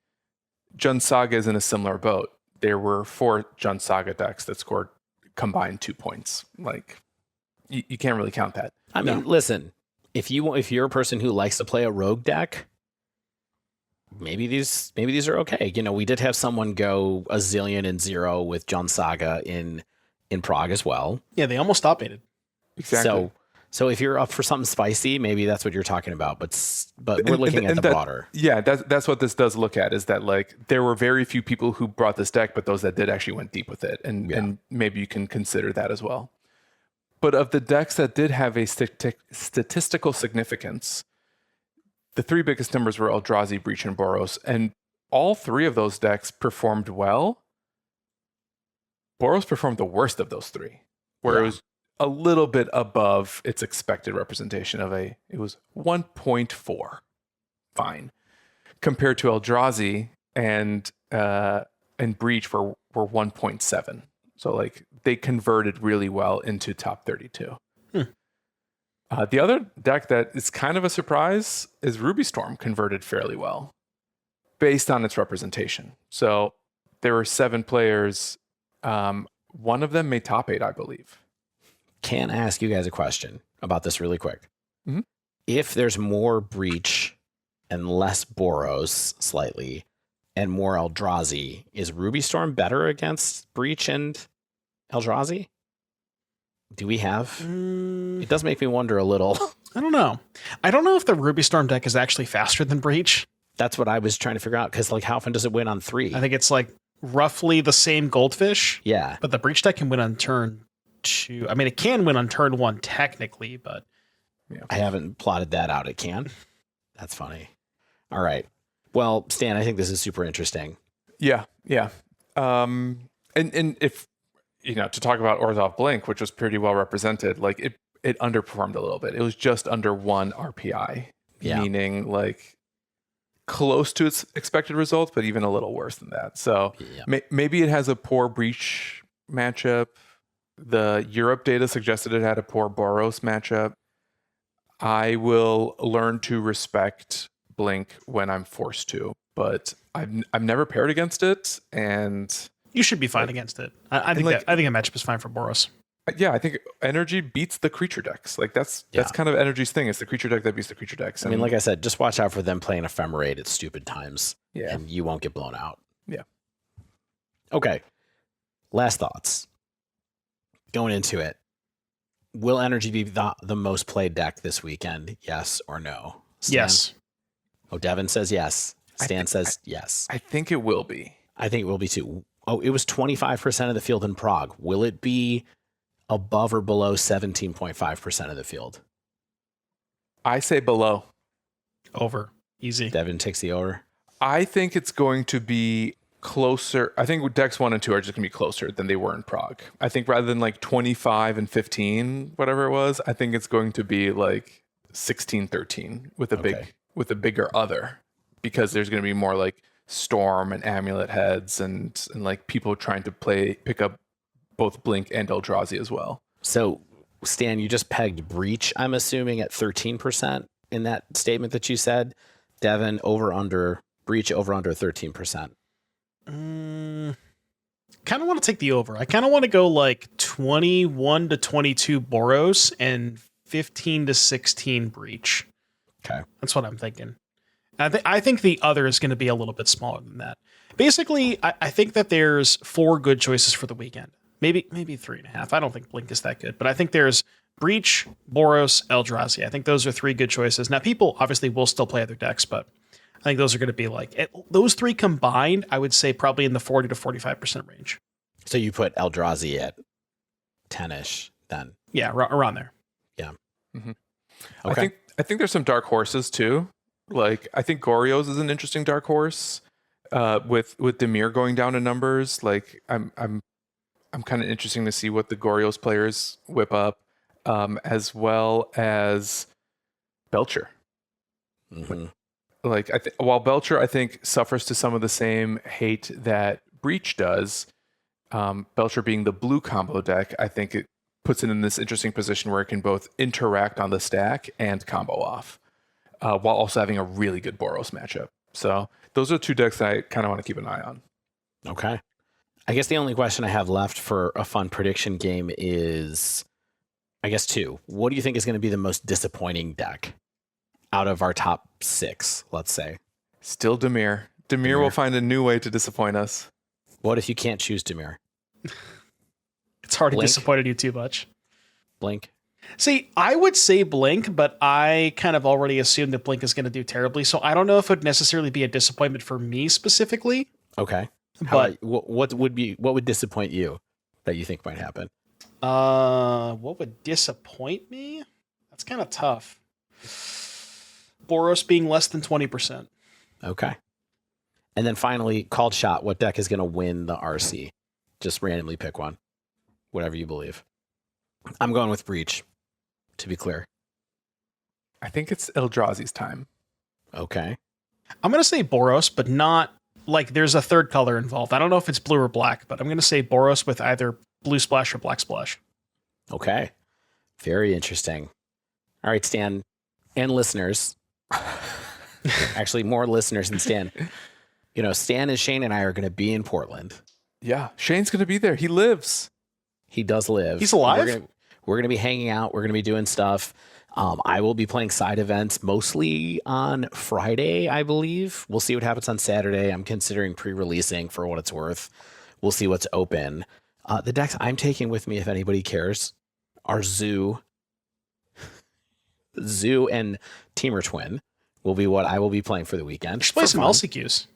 Jund Saga is in a similar boat. There were 4 Jund Saga decks that scored combined 2 points. Like, you can't really count that. I mean, listen, if you're a person who likes to play a rogue deck, maybe these are okay. You know, we did have someone go 1,000,000-0 with Jund Saga in Prague as well. Yeah, they almost top-aided. Exactly. So if you're up for something spicy, maybe that's what you're talking about. But we're looking at the broader. Yeah, that's what this does look at, is that like there were very few people who brought this deck, but those that did actually went deep with it, and maybe you can consider that as well. But of the decks that did have a statistical significance, the 3 biggest numbers were Eldrazi, Breach, and Boros, and all 3 of those decks performed well. Boros performed the worst of those 3, where it was a little bit above its expected representation it was 1.4. Fine. Compared to Eldrazi and Breach were 1.7. So like they converted really well into top 32. The other deck that is kind of a surprise is Ruby Storm converted fairly well based on its representation. So there were 7 players. One of them made top 8, I believe. Can I ask you guys a question about this really quick? Mm-hmm. If there's more Breach and less Boros slightly and more Eldrazi, is Ruby Storm better against Breach and Eldrazi? Do we have? It does make me wonder a little. I don't know. I don't know if the Ruby Storm deck is actually faster than Breach. That's what I was trying to figure out, because like how often does it win on 3? I think it's like roughly the same Goldfish. Yeah. But the Breach deck can win on turn 2. I mean, it can win on turn 1 technically, but I haven't plotted that out. It can. That's funny. All right. Well, Stan, I think this is super interesting. Yeah. And if to talk about Orzhov Blink, which was pretty well represented, like it underperformed a little bit. It was just under 1 RPI, meaning like close to its expected results, but even a little worse than that. So maybe it has a poor Breach matchup. The Europe data suggested it had a poor Boros matchup. I will learn to respect Blink when I'm forced to, but I've never paired against it, and you should be fine against it. I think a matchup is fine for Boros. Yeah, I think Energy beats the creature decks. Like that's kind of Energy's thing. It's the creature deck that beats the creature decks. I mean, like I said, just watch out for them playing Ephemerate at stupid times. Yeah. And you won't get blown out. Yeah. Okay. Last thoughts. Going into it. Will Energy be the most played deck this weekend? Yes or no? Stan? Yes. Oh, Devin says yes. Stan says yes. I think it will be. I think it will be too. Oh, it was 25% of the field in Prague. Will it be above or below 17.5% of the field? I say below. Over. Easy. Devin takes the over. I think it's going to be closer. I think decks 1 and 2 are just going to be closer than they were in Prague. I think rather than like 25 and 15, whatever it was, I think it's going to be like 16-13 with a bigger other, because there's going to be more like Storm and Amulet heads and like people trying to pick up both Blink and Eldrazi as well. So, Stan, you just pegged Breach, I'm assuming, at 13% in that statement that you said. Devin, over under, Breach over under 13%. Kind of want to take the over. I kind of want to go like 21 to 22 Boros and 15 to 16 Breach. Okay. That's what I'm thinking. I think the other is going to be a little bit smaller than that. Basically, I think that there's 4 good choices for the weekend. Maybe 3.5. I don't think Blink is that good, but I think there's Breach, Boros, Eldrazi. I think those are 3 good choices. Now, people obviously will still play other decks, but I think those are going to be like those 3 combined. I would say probably in the 40 to 45% range. So you put Eldrazi at 10ish then? Yeah, around there. Yeah. Mm-hmm. Okay. I think there's some dark horses too. Like I think Goryo's is an interesting dark horse. With Dimir going down in numbers, like I'm kind of interesting to see what the Goryo's players whip up, as well as Belcher. Mm-hmm. Like while Belcher I think suffers to some of the same hate that Breach does, Belcher being the blue combo deck, I think it puts it in this interesting position where it can both interact on the stack and combo off, while also having a really good Boros matchup. So those are 2 decks that I kind of want to keep an eye on. Okay. I guess the only question I have left for a fun prediction game is, I guess 2. What do you think is going to be the most disappointing deck out of our top 6, let's say? Still Dimir. Dimir will find a new way to disappoint us. What if you can't choose Dimir? It's already Blink? disappointed you too much. Blink? See, I would say Blink, but I kind of already assumed that Blink is going to do terribly, so I don't know if it would necessarily be a disappointment for me specifically. Okay. But what would disappoint you that you think might happen? what would disappoint me? That's kind of tough. Boros being less than 20%. Okay. And then finally, called shot. What deck is going to win the RC? Just randomly pick one. Whatever you believe. I'm going with Breach, to be clear. I think it's Eldrazi's time. Okay. I'm going to say Boros, but not like there's a third color involved. I don't know if it's blue or black, but I'm going to say Boros with either blue splash or black splash. Okay. Very interesting. All right, Stan and listeners. Actually, more listeners than Stan. You know, Stan and Shane and I are going to be in Portland. Yeah, Shane's going to be there. He lives. He does live. He's alive? We're going to be hanging out. We're going to be doing stuff. I will be playing side events mostly on Friday, I believe. We'll see what happens on Saturday. I'm considering pre-releasing for what it's worth. We'll see what's open. The decks I'm taking with me, if anybody cares, are Zoo and Teamer Twin will be what I will be playing for the weekend. You should play some LCQs.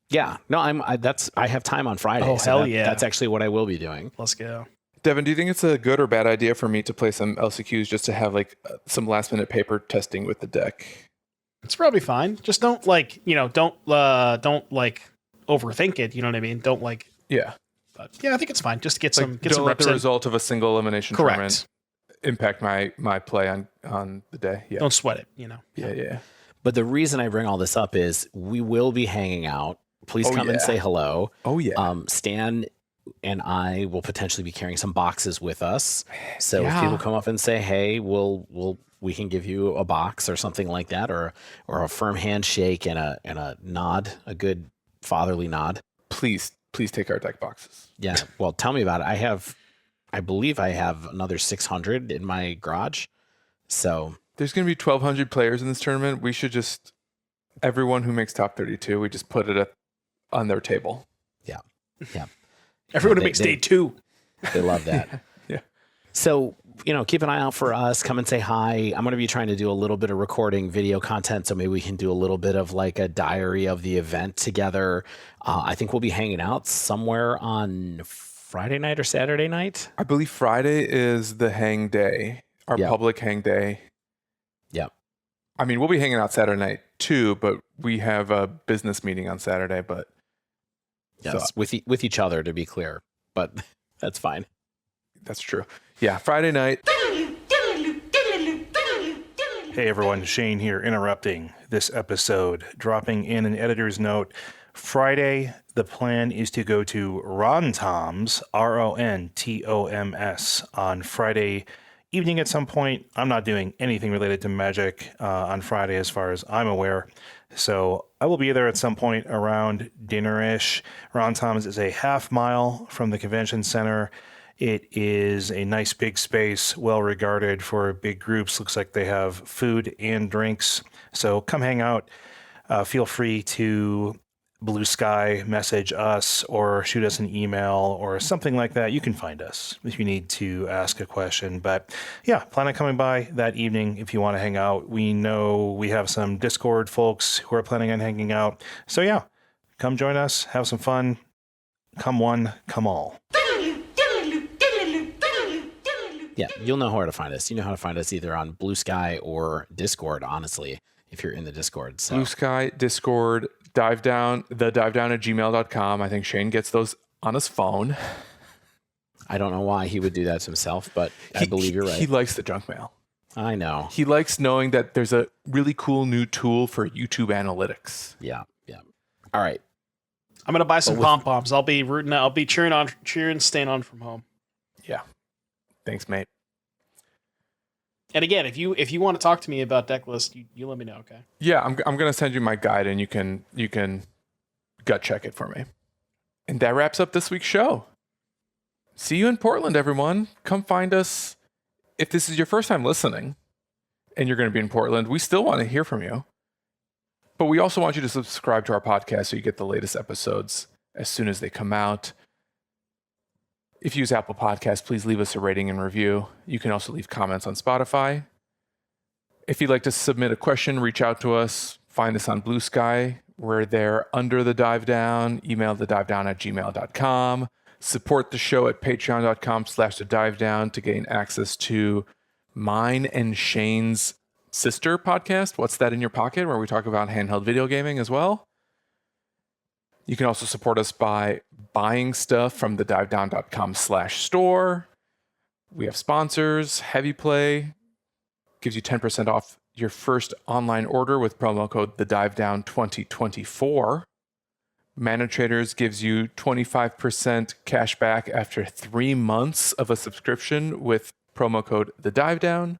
Yeah, no, I have time on Friday. Oh, so hell yeah. That's actually what I will be doing. Let's go. Devin, do you think it's a good or bad idea for me to play some LCQs just to have like some last minute paper testing with the deck? It's probably fine. Just don't like overthink it. You know what I mean? Don't like. Yeah. But yeah, I think it's fine. Just get some. Like, Get don't some let reps the in. result of a single elimination Correct. tournament impact my play on the day. Yeah. Don't sweat it. You know. Yeah. But the reason I bring all this up is we will be hanging out. Please come and say hello. Oh yeah. Stan and I will potentially be carrying some boxes with us. So if Yeah. people come up and say, "Hey, we can give you a box or something like that," or a firm handshake and a nod, a good fatherly nod. Please take our deck boxes. Yeah. Well, tell me about it. I believe I have another 600 in my garage. So There's going to be 1,200 players in this tournament. We should just everyone who makes top 32, we just put it on their table. yeah. Everyone who makes day 2. They love that. Yeah. So, keep an eye out for us. Come and say hi. I'm going to be trying to do a little bit of recording video content. So maybe we can do a little bit of like a diary of the event together. I think we'll be hanging out somewhere on Friday night or Saturday night. I believe Friday is the hang day, our public hang day. Yeah. I mean, we'll be hanging out Saturday night too, but we have a business meeting on Saturday, but yes, with each other, to be clear, but that's fine. That's true. Yeah. Friday night. Hey everyone, Shane here interrupting this episode, dropping in an editor's note. Friday, the plan is to go to Rontom's, RONTOMS, on Friday evening at some point. I'm not doing anything related to Magic on Friday as far as I'm aware. So I will be there at some point around dinner-ish. Rontom's is a half mile from the convention center. It is a nice big space, well regarded for big groups. Looks like they have food and drinks. So come hang out. feel free to Blue Sky message us or shoot us an email or something like that. You can find us if you need to ask a question. But yeah, plan on coming by that evening if you want to hang out. We know we have some Discord folks who are planning on hanging out. So yeah, come join us, have some fun. Come one, come all. Yeah, you'll know where to find us. You know how to find us either on Blue Sky or Discord, honestly, if you're in the Discord. So. Blue Sky, Discord, dive down at gmail.com. I think Shane gets those on his phone. I don't know why he would do that to himself, but I believe you're right. He likes the junk mail. I know. He likes knowing that there's a really cool new tool for YouTube analytics. Yeah. All right. I'm gonna buy some pom poms. I'll be rooting. I'll be cheering, staying on from home. Yeah. Thanks, mate. And again, if you want to talk to me about deck list, you let me know, okay? Yeah, I'm gonna send you my guide, and you can gut check it for me. And that wraps up this week's show. See you in Portland, everyone. Come find us. If this is your first time listening, and you're going to be in Portland, we still want to hear from you. But we also want you to subscribe to our podcast so you get the latest episodes as soon as they come out. If you use Apple Podcasts, please leave us a rating and review. You can also leave comments on Spotify. If you'd like to submit a question, reach out to us. Find us on Blue Sky. We're there under the Dive Down. Email thedivedown@gmail.com. Support the show at patreon.com/thedivedown to gain access to mine and Shane's sister podcast, What's That in Your Pocket, where we talk about handheld video gaming as well. You can also support us by buying stuff from thedivedown.com/store. We have sponsors. Heavy Play gives you 10% off your first online order with promo code TheDiveDown2024. Mana Traders gives you 25% cash back after 3 months of a subscription with promo code TheDiveDown.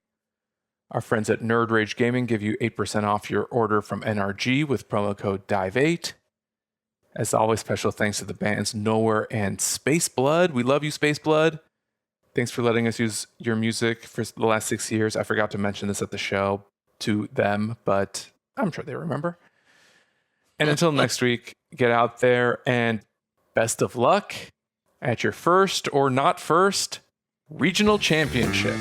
Our friends at Nerd Rage Gaming give you 8% off your order from NRG with promo code DIVE8. As always, special thanks to the bands Nowhere and Space Blood. We love you, Space Blood. Thanks for letting us use your music for the last 6 years. I forgot to mention this at the show to them, but I'm sure they remember. And until next week, get out there and best of luck at your first or not first regional championship.